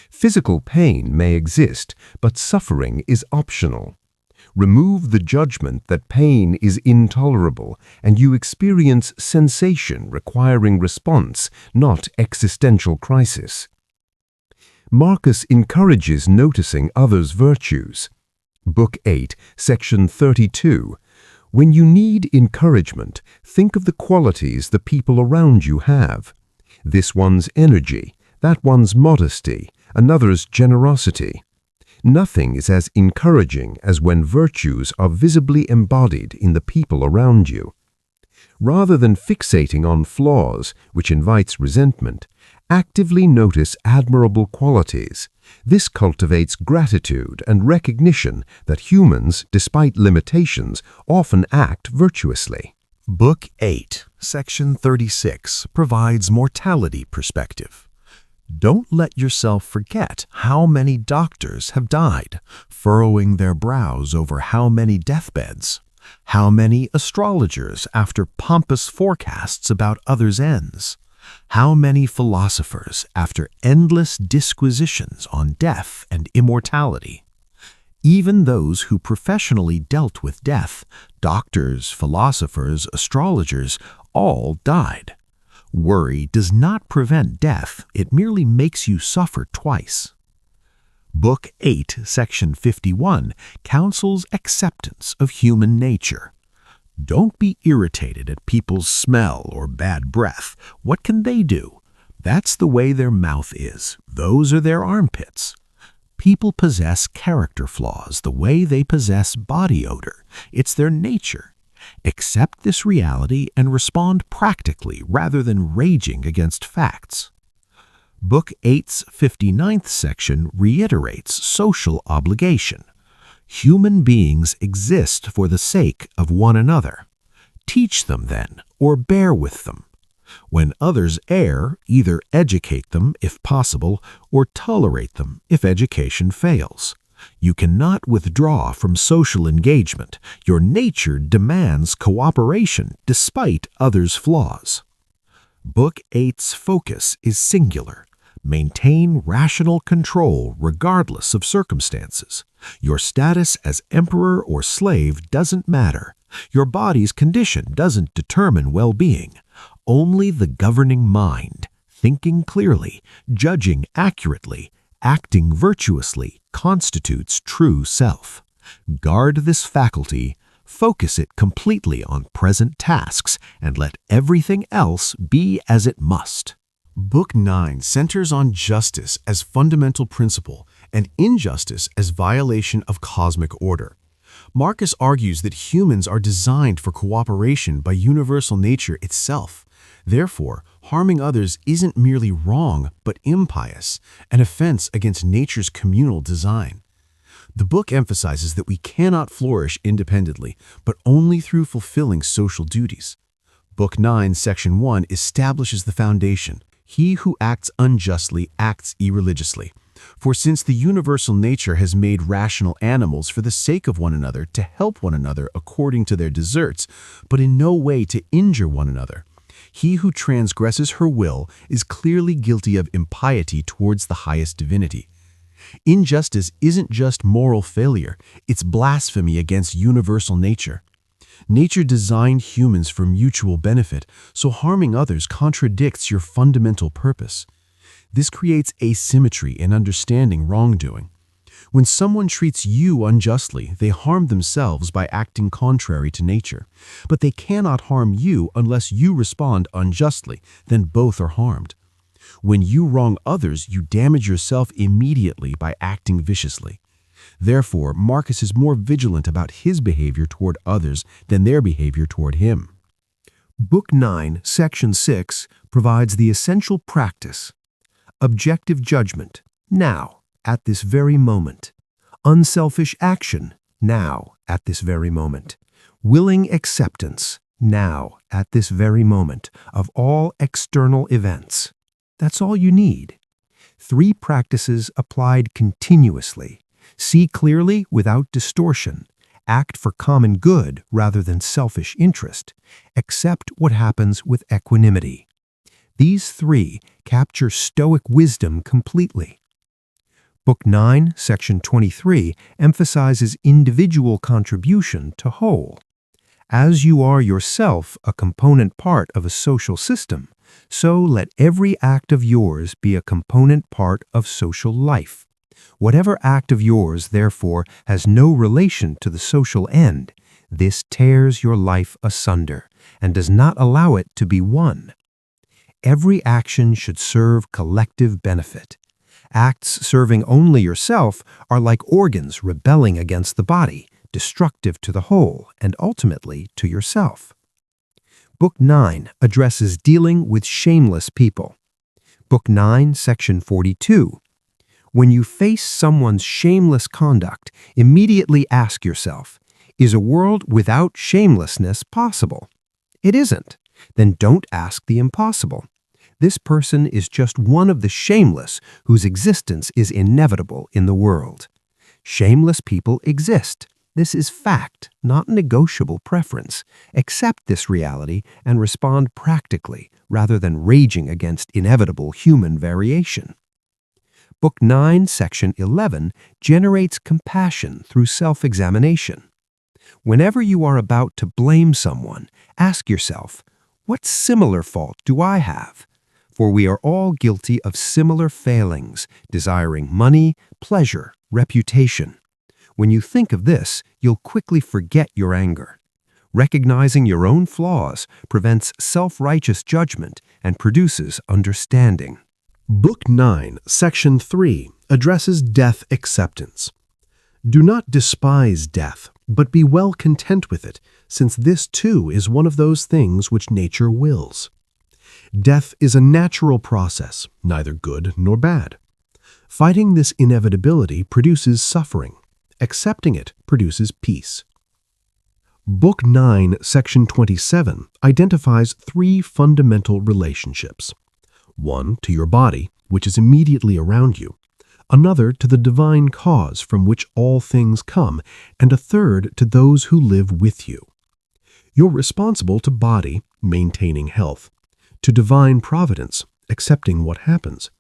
Physical pain may exist, but suffering is optional. Remove the judgment that pain is intolerable, and you experience sensation requiring response, not existential crisis. Marcus encourages noticing others' virtues. Book 8, Section 32. When you need encouragement, think of the qualities the people around you have. This one's energy, that one's modesty, another's generosity. Nothing is as encouraging as when virtues are visibly embodied in the people around you. Rather than fixating on flaws, which invites resentment, actively notice admirable qualities. This cultivates gratitude and recognition that humans, despite limitations, often act virtuously.
Book 8, Section 36 provides mortality perspective. Don't let yourself forget how many doctors have died, furrowing their brows over how many deathbeds, how many astrologers after pompous forecasts about others' ends, how many philosophers after endless disquisitions on death and immortality. Even those who professionally dealt with death, doctors, philosophers, astrologers, all died. Worry does not prevent death, it merely makes you suffer twice. Book 8, Section 51 counsels acceptance of human nature. Don't be irritated at people's smell or bad breath. What can they do? That's the way their mouth is. Those are their armpits. People possess character flaws the way they possess body odor. It's their nature. Accept this reality and respond practically rather than raging against facts. Book 8's 59th section reiterates social obligation. Human beings exist for the sake of one another. Teach them then, or bear with them. When others err, either educate them, if possible, or tolerate them, if education fails. You cannot withdraw from social engagement. Your nature demands cooperation despite others' flaws. Book 8's focus is singular. Maintain rational control regardless of circumstances. Your status as emperor or slave doesn't matter.
Your body's condition doesn't determine well-being. Only the governing mind, thinking clearly, judging accurately, acting virtuously, constitutes true self. Guard this faculty, focus it completely on present tasks, and let everything else be as it must.
Book 9 centers on justice as fundamental principle and injustice as violation of cosmic order. Marcus argues that humans are designed for cooperation by universal nature itself. Therefore, harming others isn't merely wrong, but impious, an offense against nature's communal design. The book emphasizes that we cannot flourish independently, but only through fulfilling social duties. Book 9, Section 1 establishes the foundation. He who acts unjustly acts irreligiously. For since the universal nature has made rational animals for the sake of one another to help one another according to their deserts, but in no way to injure one another, he who transgresses her will is clearly guilty of impiety towards the highest divinity. Injustice isn't just moral failure, it's blasphemy against universal nature. Nature designed humans for mutual benefit, so harming others contradicts your fundamental purpose. This creates asymmetry in understanding wrongdoing. When someone treats you unjustly, they harm themselves by acting contrary to nature. But they cannot harm you unless you respond unjustly, then both are harmed. When you wrong others, you damage yourself immediately by acting viciously. Therefore, Marcus is more vigilant about his behavior toward others than their behavior toward him.
Book 9, Section 6 provides the essential practice. Objective judgment, now, at this very moment. Unselfish action, now, at this very moment. Willing acceptance, now, at this very moment, of all external events. That's all you need. 3 practices applied continuously. See clearly without distortion. Act for common good rather than selfish interest. Accept what happens with equanimity. These 3 capture Stoic wisdom completely. Book 9, Section 23 emphasizes individual contribution to whole. As you are yourself a component part of a social system, so let every act of yours be a component part of social life. Whatever act of yours, therefore, has no relation to the social end, this tears your life asunder and does not allow it to be one. Every action should serve collective benefit. Acts serving only yourself are like organs rebelling against the body, destructive to the whole and ultimately to yourself. Book 9 addresses dealing with shameless people. Book 9, Section 42. When you face someone's shameless conduct, immediately ask yourself, is a world without shamelessness possible? It isn't. Then don't ask the impossible. This person is just one of the shameless whose existence is inevitable in the world. Shameless people exist. This is fact, not negotiable preference. Accept this reality and respond practically rather than raging against inevitable human variation. Book 9, Section 11 generates compassion through self-examination. Whenever you are about to blame someone, ask yourself, what similar fault do I have? For we are all guilty of similar failings, desiring money, pleasure, reputation. When you think of this, you'll quickly forget your anger. Recognizing your own flaws prevents self-righteous judgment and produces understanding.
Book 9, Section 3 addresses death acceptance. Do not despise death, but be well content with it, since this too is one of those things which nature wills. Death is a natural process, neither good nor bad. Fighting this inevitability produces suffering. Accepting it produces peace. Book 9, Section 27 identifies 3 fundamental relationships. One to your body, which is immediately around you, another to the divine cause from which all things come, and a third to those who live with you. You're responsible to body, maintaining health, to divine providence, accepting what happens,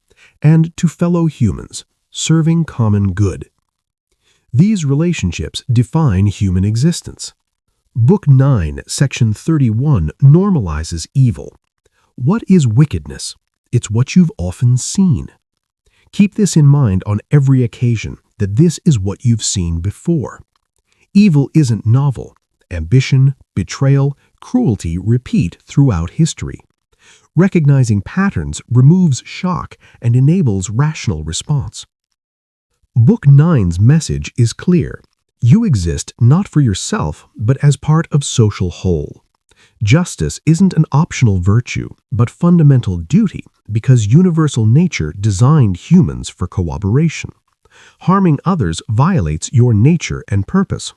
and to fellow humans, serving common good. These relationships define human existence.
Book 9, Section 31 normalizes evil. What is wickedness? It's what you've often seen. Keep this in mind on every occasion, that this is what you've seen before. Evil isn't novel. Ambition, betrayal, cruelty repeat throughout history. Recognizing patterns removes shock and enables rational response. Book 9's message is clear. You exist not for yourself, but as part of social whole. Justice isn't an optional virtue, but fundamental duty, because universal nature designed humans for cooperation. Harming others violates your nature and purpose.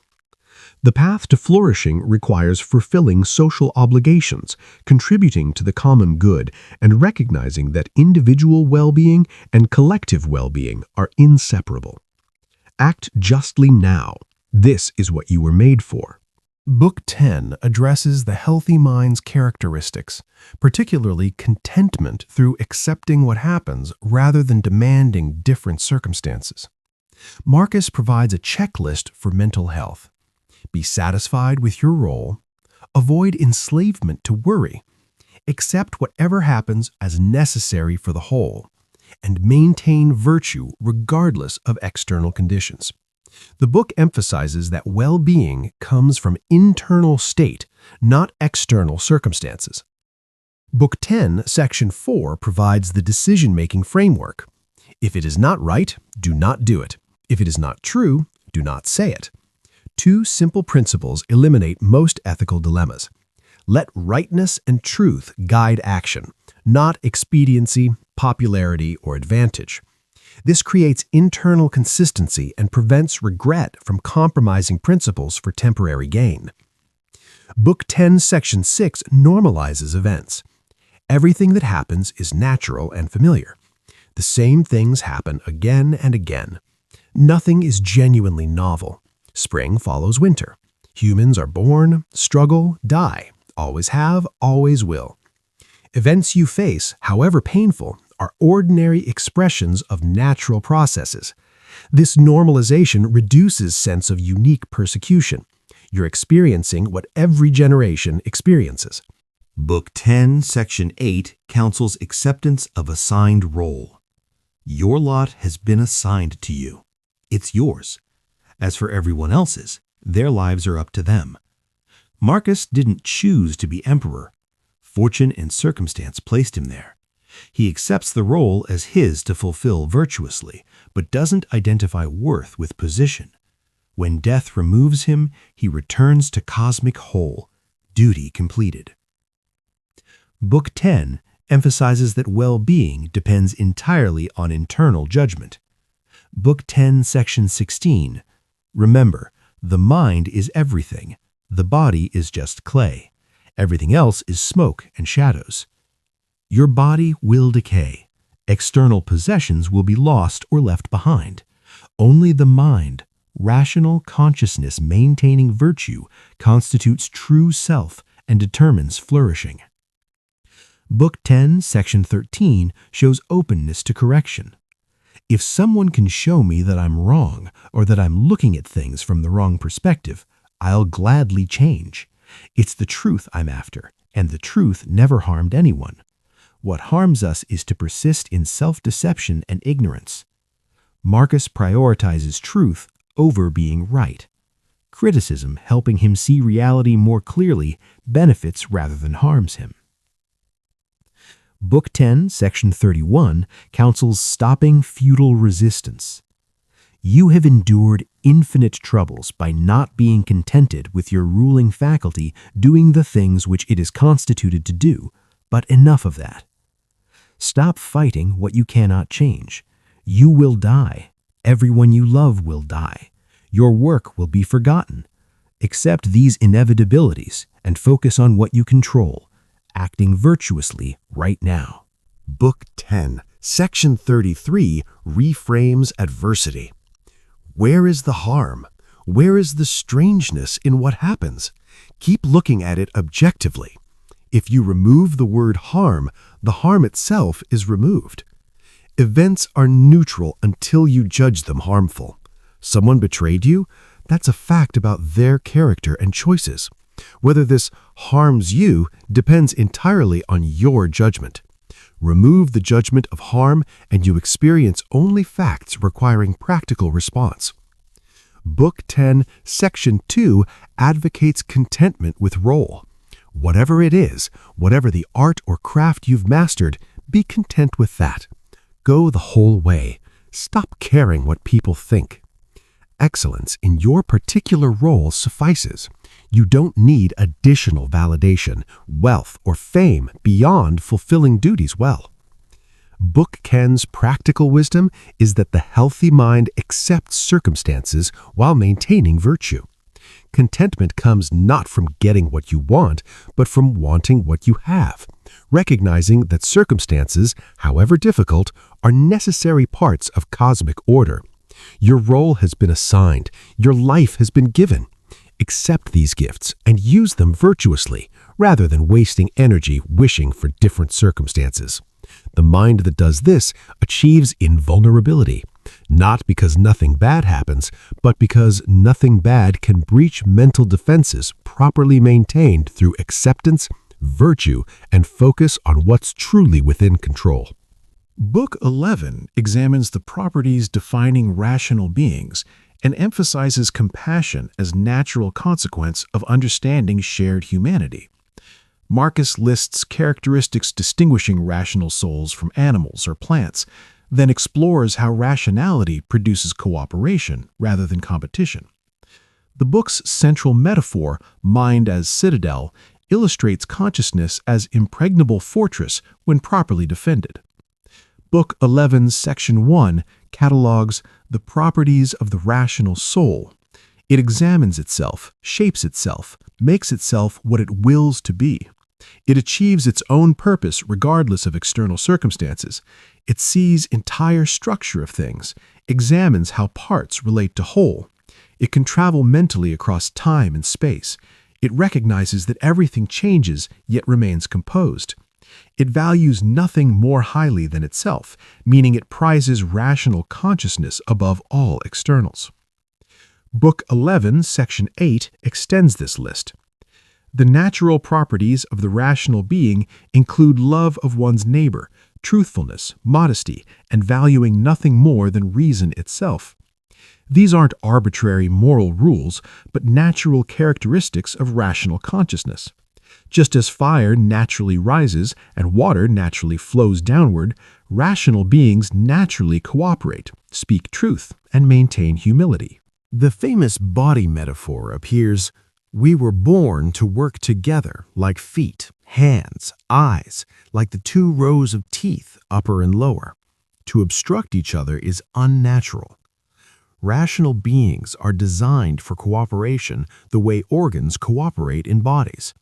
The path to flourishing requires fulfilling social obligations, contributing to the common good, and recognizing that individual well-being and collective well-being are inseparable. Act justly now. This is what you were made for. Book 10 addresses the healthy mind's characteristics, particularly contentment through accepting what happens rather than demanding different circumstances. Marcus provides a checklist for mental health. Be satisfied with your role. Avoid enslavement to worry. Accept whatever happens as necessary for the whole. And maintain virtue regardless of external conditions. The book emphasizes that well-being comes from internal state, not external circumstances. Book 10, Section 4 provides the decision-making framework. If it is not right, do not do it. If it is not true, do not say it. Two simple principles eliminate most ethical dilemmas. Let rightness and truth guide action, not expediency, popularity, or advantage. This creates internal consistency and prevents regret from compromising principles for temporary gain. Book 10, Section 6 normalizes events. Everything that happens is natural and familiar. The same things happen again and again. Nothing is genuinely novel. Spring follows winter. Humans are born, struggle, die. Always have, always will. Events you face, however painful, are ordinary expressions of natural processes. This normalization reduces sense of unique persecution. You're experiencing what every generation experiences.
Book 10, Section 8 counsels acceptance of assigned role. Your lot has been assigned to you. It's yours. As for everyone else's, their lives are up to them. Marcus didn't choose to be emperor. Fortune and circumstance placed him there. He accepts the role as his to fulfill virtuously, but doesn't identify worth with position. When death removes him, he returns to cosmic whole, duty completed. Book 10 emphasizes that well-being depends entirely on internal judgment. Book 10, Section 16. Remember, the mind is everything. The body is just clay. Everything else is smoke and shadows. Your body will decay. External possessions will be lost or left behind. Only the mind, rational consciousness maintaining virtue, constitutes true self and determines flourishing. Book 10, Section 13 shows openness to correction. If someone can show me that I'm wrong or that I'm looking at things from the wrong perspective, I'll gladly change. It's the truth I'm after, and the truth never harmed anyone. What harms us is to persist in self-deception and ignorance. Marcus prioritizes truth over being right. Criticism, helping him see reality more clearly, benefits rather than harms him. Book 10, Section 31 counsels stopping futile resistance. You have endured infinite troubles by not being contented with your ruling faculty doing the things which it is constituted to do, but enough of that. Stop fighting what you cannot change. You will die. Everyone you love will die. Your work will be forgotten. Accept these inevitabilities and focus on what you control, acting virtuously right now.
Book 10, Section 33 reframes adversity. Where is the harm? Where is the strangeness in what happens? Keep looking at it objectively. If you remove the word harm, the harm itself is removed. Events are neutral until you judge them harmful. Someone betrayed you? That's a fact about their character and choices.
Whether this harms you depends entirely on your judgment. Remove the judgment of harm and you experience only facts requiring practical response. Book 10, Section 2 advocates contentment with role. Whatever it is, whatever the art or craft you've mastered, be content with that. Go the whole way. Stop caring what people think. Excellence in your particular role suffices. You don't need additional validation, wealth, or fame beyond fulfilling duties well. Book 10's practical wisdom is that the healthy mind accepts circumstances while maintaining virtue. Contentment comes not from getting what you want, but from wanting what you have, recognizing that circumstances, however difficult, are necessary parts of cosmic order. Your role has been assigned, your life has been given. Accept these gifts and use them virtuously, rather than wasting energy wishing for different circumstances. The mind that does this achieves invulnerability, not because nothing bad happens, but because nothing bad can breach mental defenses properly maintained through acceptance, virtue, and focus on what's truly within control.
Book 11 examines the properties defining rational beings and emphasizes compassion as natural consequence of understanding shared humanity. Marcus lists characteristics distinguishing rational souls from animals or plants, then explores how rationality produces cooperation rather than competition. The book's central metaphor, mind as citadel, illustrates consciousness as impregnable fortress when properly defended. Book 11, Section 1 catalogues the properties of the rational soul. It examines itself, shapes itself, makes itself what it wills to be. It achieves its own purpose regardless of external circumstances. It sees entire structure of things, examines how parts relate to whole. It can travel mentally across time and space. It recognizes that everything changes yet remains composed. It values nothing more highly than itself, meaning it prizes rational consciousness above all externals. Book 11, Section 8 extends this list. The natural properties of the rational being include love of one's neighbor, truthfulness, modesty, and valuing nothing more than reason itself. These aren't arbitrary moral rules, but natural characteristics of rational consciousness. Just as fire naturally rises and water naturally flows downward, rational beings naturally cooperate, speak truth, and maintain humility.
The famous body metaphor appears: we were born to work together like feet, hands, eyes, like the two rows of teeth, upper and lower. To obstruct each other is unnatural. Rational beings are designed for cooperation the way organs cooperate in bodies.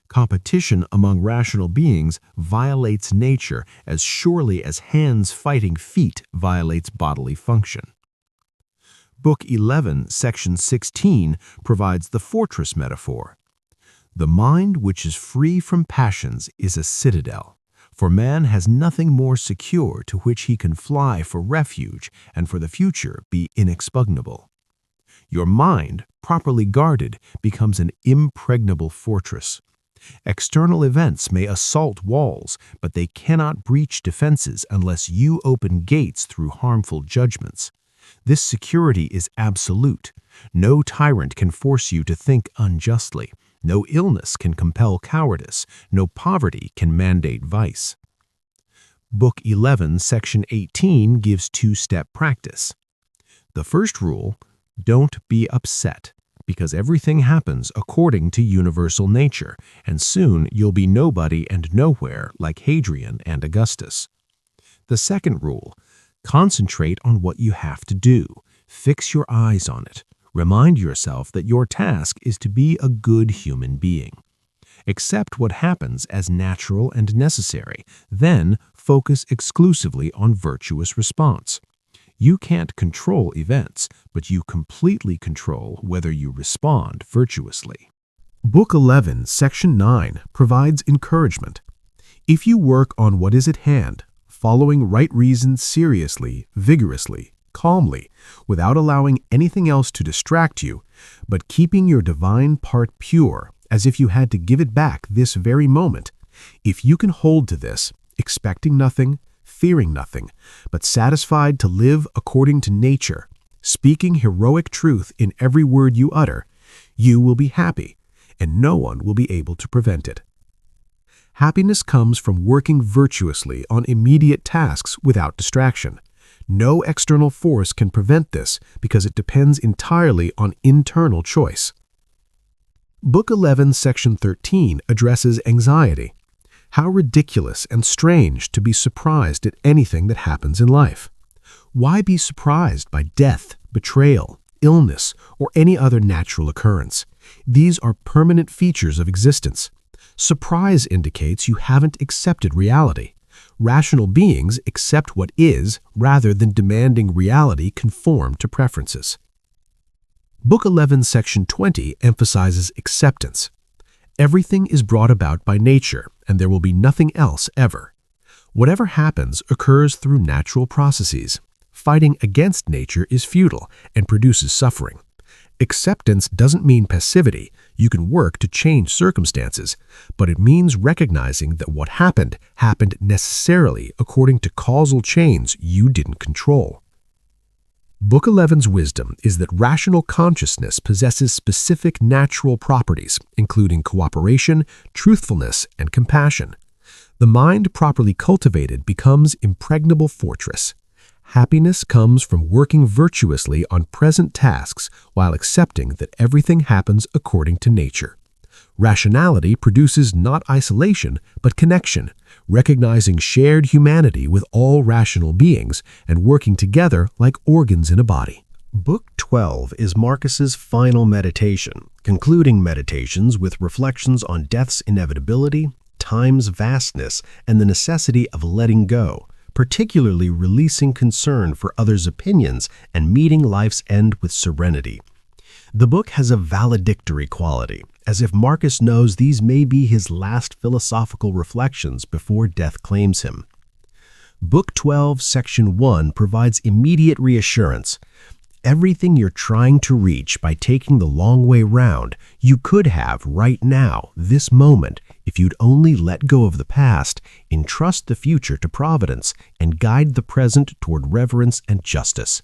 Competition among rational beings violates nature as surely as hands fighting feet violates bodily function. Book 11, Section 16 provides the fortress metaphor. The mind which is free from passions is a citadel, for man has nothing more secure to which he can fly for refuge and for the future be inexpugnable. Your mind, properly guarded, becomes an impregnable fortress. External events may assault walls, but they cannot breach defenses unless you open gates through harmful judgments. This security is absolute. No tyrant can force you to think unjustly. No illness can compel cowardice. No poverty can mandate vice. Book 11, Section 18 gives two-step practice. The first rule: don't be upset, because everything happens according to universal nature, and soon you'll be nobody and nowhere like Hadrian and Augustus. The second rule: concentrate on what you have to do. Fix your eyes on it. Remind yourself that your task is to be a good human being. Accept what happens as natural and necessary. Then focus exclusively on virtuous response. You can't control events, but you completely control whether you respond virtuously. Book 11, Section 9 provides encouragement. If you work on what is at hand, following right reason seriously, vigorously, calmly, without allowing anything else to distract you, but keeping your divine part pure as if you had to give it back this very moment. If you can hold to this, expecting nothing, fearing nothing, but satisfied to live according to nature, speaking heroic truth in every word you utter, you will be happy, and no one will be able to prevent it. Happiness comes from working virtuously on immediate tasks without distraction. No external force can prevent this because it depends entirely on internal choice. Book 11, Section 13 addresses anxiety. How ridiculous and strange to be surprised at anything that happens in life. Why be surprised by death, betrayal, illness, or any other natural occurrence? These are permanent features of existence. Surprise indicates you haven't accepted reality. Rational beings accept what is rather than demanding reality conform to preferences. Book 11, Section 20 emphasizes acceptance. Everything is brought about by nature, and there will be nothing else ever. Whatever happens occurs through natural processes. Fighting against nature is futile and produces suffering. Acceptance doesn't mean passivity. You can work to change circumstances, but it means recognizing that what happened necessarily according to causal chains you didn't control. Book 11's wisdom is that rational consciousness possesses specific natural properties, including cooperation, truthfulness, and compassion. The mind properly cultivated becomes impregnable fortress. Happiness comes from working virtuously on present tasks while accepting that everything happens according to nature. Rationality produces not isolation, but connection, recognizing shared humanity with all rational beings and working together like organs in a body.
Book 12 is Marcus's final meditation, concluding meditations with reflections on death's inevitability, time's vastness, and the necessity of letting go, particularly releasing concern for others' opinions and meeting life's end with serenity. The book has a valedictory quality, as if Marcus knows these may be his last philosophical reflections before death claims him. Book 12, Section 1 provides immediate reassurance. Everything you're trying to reach by taking the long way round, you could have right now, this moment, if you'd only let go of the past, entrust the future to providence, and guide the present toward reverence and justice.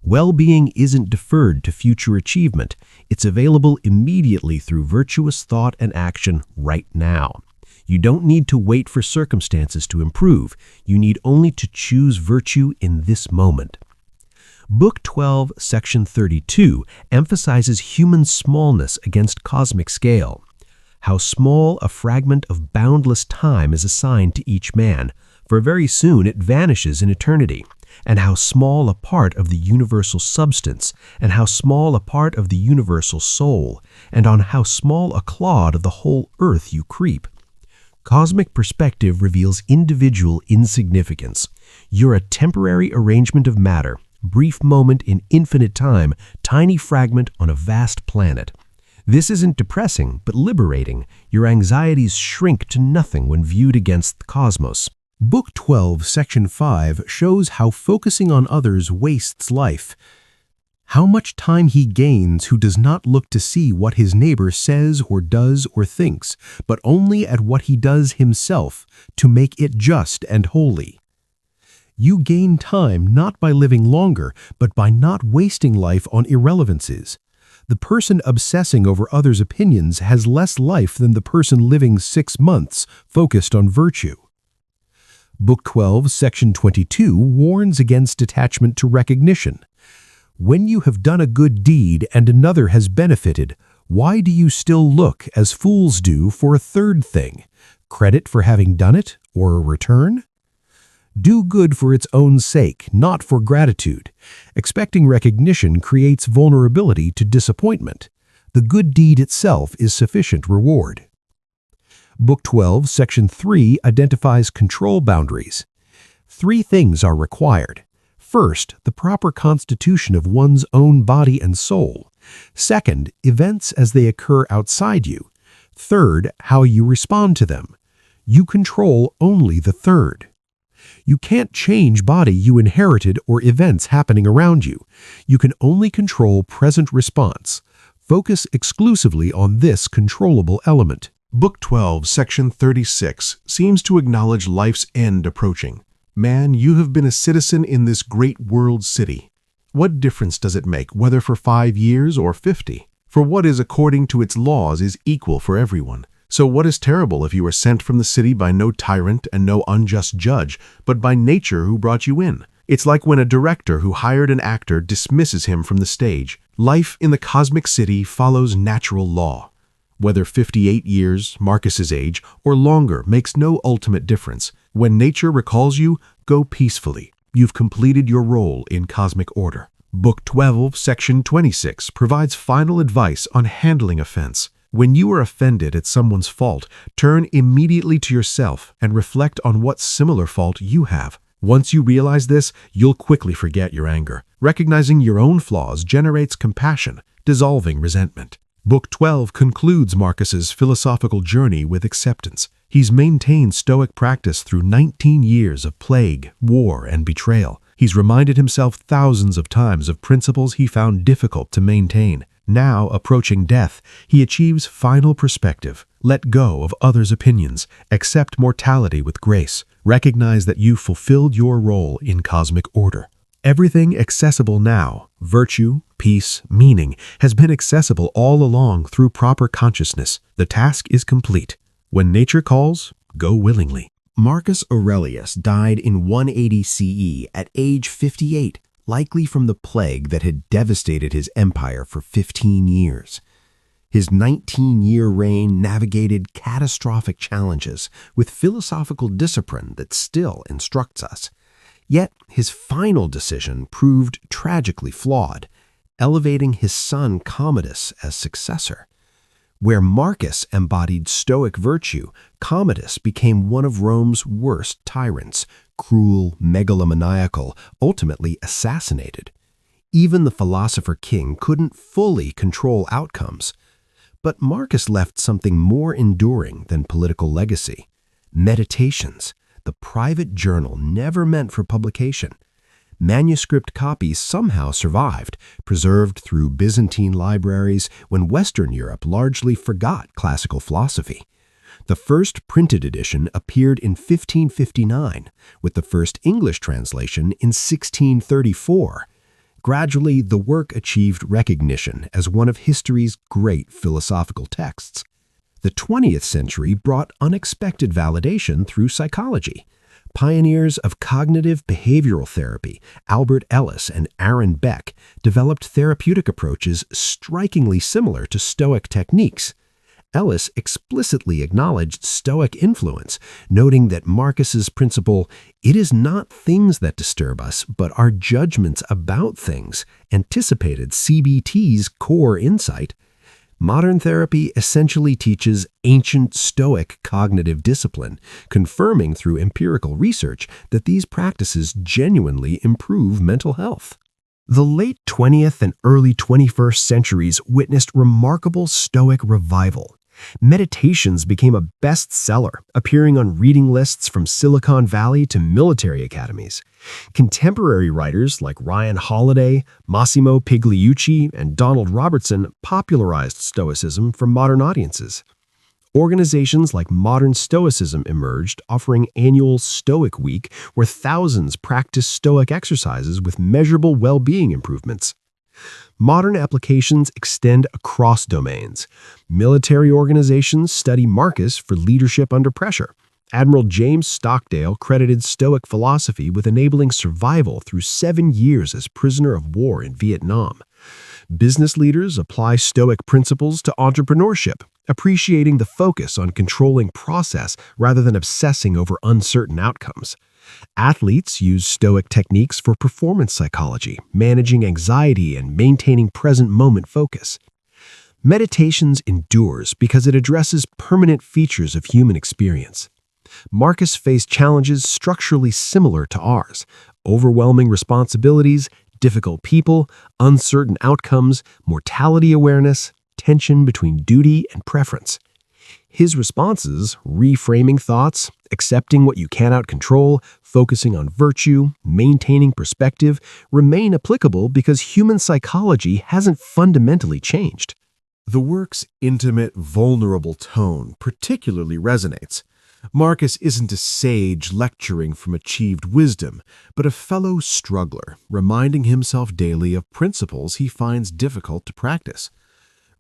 Well-being isn't deferred to future achievement. It's available immediately through virtuous thought and action right now. You don't need to wait for circumstances to improve. You need only to choose virtue in this moment. Book 12, Section 32 emphasizes human smallness against cosmic scale. How small a fragment of boundless time is assigned to each man, for very soon it vanishes in eternity, and how small a part of the universal substance, and how small a part of the universal soul, and on how small a clod of the whole earth you creep. Cosmic perspective reveals individual insignificance. You're a temporary arrangement of matter, brief moment in infinite time, tiny fragment on a vast planet. This isn't depressing, but liberating. Your anxieties shrink to nothing when viewed against the cosmos.
Book 12, Section 5 shows how focusing on others wastes life. How much time he gains who does not look to see what his neighbor says or does or thinks, but only at what he does himself to make it just and holy. You gain time not by living longer, but by not wasting life on irrelevances. The person obsessing over others' opinions has less life than the person living 6 months focused on virtue. Book 12, Section 22 warns against attachment to recognition. When you have done a good deed and another has benefited, why do you still look, as fools do, for a third thing? Credit for having done it, or a return? Do good for its own sake, not for gratitude. Expecting recognition creates vulnerability to disappointment. The good deed itself is sufficient reward. Book 12, Section 3 identifies control boundaries. 3 things are required. First, the proper constitution of one's own body and soul. Second, events as they occur outside you. Third, how you respond to them. You control only the third. You can't change body you inherited or events happening around you. You can only control present response.
Focus exclusively on this controllable element. Book 12, Section 36, seems to acknowledge life's end approaching. Man, you have been a citizen in this great world city. What difference does it make, whether for 5 years or 50? For what is according to its laws is equal for everyone. So what is terrible if you are sent from the city by no tyrant and no unjust judge, but by nature who brought you in? It's like when a director who hired an actor dismisses him from the stage. Life in the cosmic city follows natural law. Whether 58 years, Marcus's age, or longer makes no ultimate difference. When nature recalls you, go peacefully. You've completed your role in cosmic order. Book 12, Section 26 provides final advice on handling offense. When you are offended at someone's fault, turn immediately to yourself and reflect on what similar fault you have. Once you realize this, you'll quickly forget your anger. Recognizing your own flaws generates compassion, dissolving resentment. Book 12 concludes Marcus's philosophical journey with acceptance. He's maintained Stoic practice through 19 years of plague, war, and betrayal. He's reminded himself thousands of times of principles he found difficult to maintain. Now, approaching death, he achieves final perspective. Let go of others' opinions. Accept mortality with grace. Recognize that you fulfilled your role in cosmic order. Everything accessible now, virtue, peace, meaning, has been accessible all along through proper consciousness. The task is complete. When nature calls, go willingly.
Marcus Aurelius died in 180 CE at age 58, likely from the plague that had devastated his empire for 15 years. His 19-year reign navigated catastrophic challenges with philosophical discipline that still instructs us. Yet his final decision proved tragically flawed, elevating his son Commodus as successor. Where Marcus embodied Stoic virtue, Commodus became one of Rome's worst tyrants, cruel, megalomaniacal, ultimately assassinated. Even the philosopher king couldn't fully control outcomes. But Marcus left something more enduring than political legacy: Meditations, the private journal never meant for publication. Manuscript copies somehow survived, preserved through Byzantine libraries when Western Europe largely forgot classical philosophy. The first printed edition appeared in 1559, with the first English translation in 1634. Gradually, the work achieved recognition as one of history's great philosophical texts. The 20th century brought unexpected validation through psychology. Pioneers of cognitive behavioral therapy, Albert Ellis and Aaron Beck, developed therapeutic approaches strikingly similar to Stoic techniques. Ellis explicitly acknowledged Stoic influence, noting that Marcus's principle, "It is not things that disturb us, but our judgments about things," anticipated CBT's core insight. Modern therapy essentially teaches ancient Stoic cognitive discipline, confirming through empirical research that these practices genuinely improve mental health. The late 20th and early 21st centuries witnessed remarkable Stoic revival. Meditations became a bestseller, appearing on reading lists from Silicon Valley to military academies. Contemporary writers like Ryan Holiday, Massimo Pigliucci, and Donald Robertson popularized Stoicism for modern audiences. Organizations like Modern Stoicism emerged, offering annual Stoic Week where thousands practiced Stoic exercises with measurable well-being improvements. Modern applications extend across domains. Military organizations study Marcus for leadership under pressure. Admiral James Stockdale credited Stoic philosophy with enabling survival through 7 years as prisoner of war in Vietnam. Business leaders apply Stoic principles to entrepreneurship, appreciating the focus on controlling process rather than obsessing over uncertain outcomes. Athletes use Stoic techniques for performance psychology, managing anxiety and maintaining present moment focus. Meditations endures because it addresses permanent features of human experience. Marcus faced challenges structurally similar to ours: overwhelming responsibilities, difficult people, uncertain outcomes, mortality awareness, tension between duty and preference. His responses, reframing thoughts, accepting what you cannot control, focusing on virtue, maintaining perspective, remain applicable because human psychology hasn't fundamentally changed.
The work's intimate, vulnerable tone particularly resonates. Marcus isn't a sage lecturing from achieved wisdom, but a fellow struggler, reminding himself daily of principles he finds difficult to practice.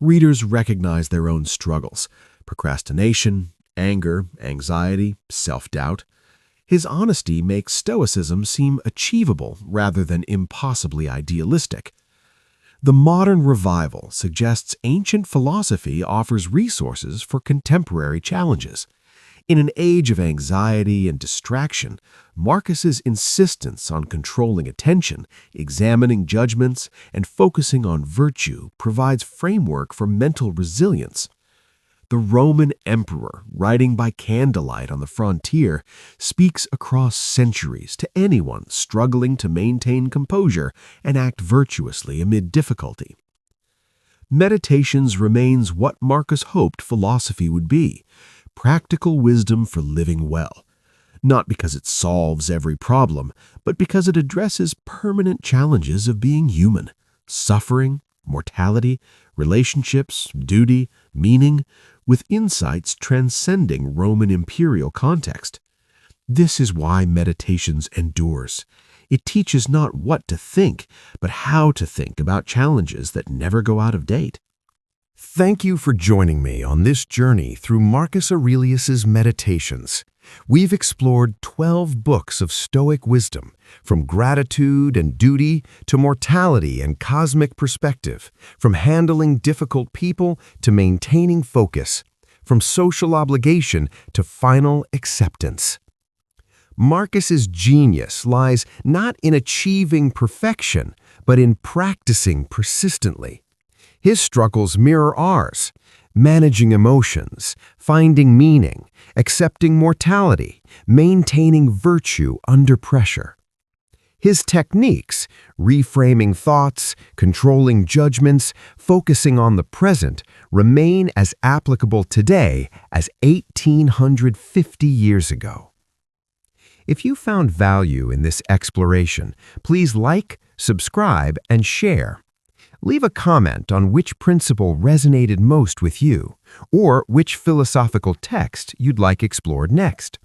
Readers recognize their own struggles: procrastination, anger, anxiety, self-doubt. His honesty makes Stoicism seem achievable rather than impossibly idealistic. The modern revival suggests ancient philosophy offers resources for contemporary challenges. In an age of anxiety and distraction, Marcus's insistence on controlling attention, examining judgments, and focusing on virtue provides framework for mental resilience. The Roman emperor, writing by candlelight on the frontier, speaks across centuries to anyone struggling to maintain composure and act virtuously amid difficulty. Meditations remains what Marcus hoped philosophy would be: practical wisdom for living well. Not because it solves every problem, but because it addresses permanent challenges of being human: suffering, mortality, relationships, duty, meaning, with insights transcending Roman imperial context. This is why Meditations endures. It teaches not what to think, but how to think about challenges that never go out of date.
Thank you for joining me on this journey through Marcus Aurelius's Meditations. We've explored 12 books of Stoic wisdom, from gratitude and duty to mortality and cosmic perspective, from handling difficult people to maintaining focus, from social obligation to final acceptance. Marcus's genius lies not in achieving perfection, but in practicing persistently. His struggles mirror ours: managing emotions, finding meaning, accepting mortality, maintaining virtue under pressure. His techniques, reframing thoughts, controlling judgments, focusing on the present, remain as applicable today as 1850 years ago. If you found value in this exploration, please like, subscribe, and share. Leave a comment on which principle resonated most with you, or which philosophical text you'd like explored next.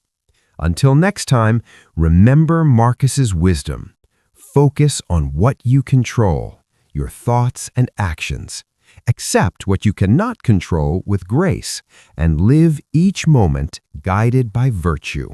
Until next time, remember Marcus's wisdom. Focus on what you control, your thoughts and actions. Accept what you cannot control with grace, and live each moment guided by virtue.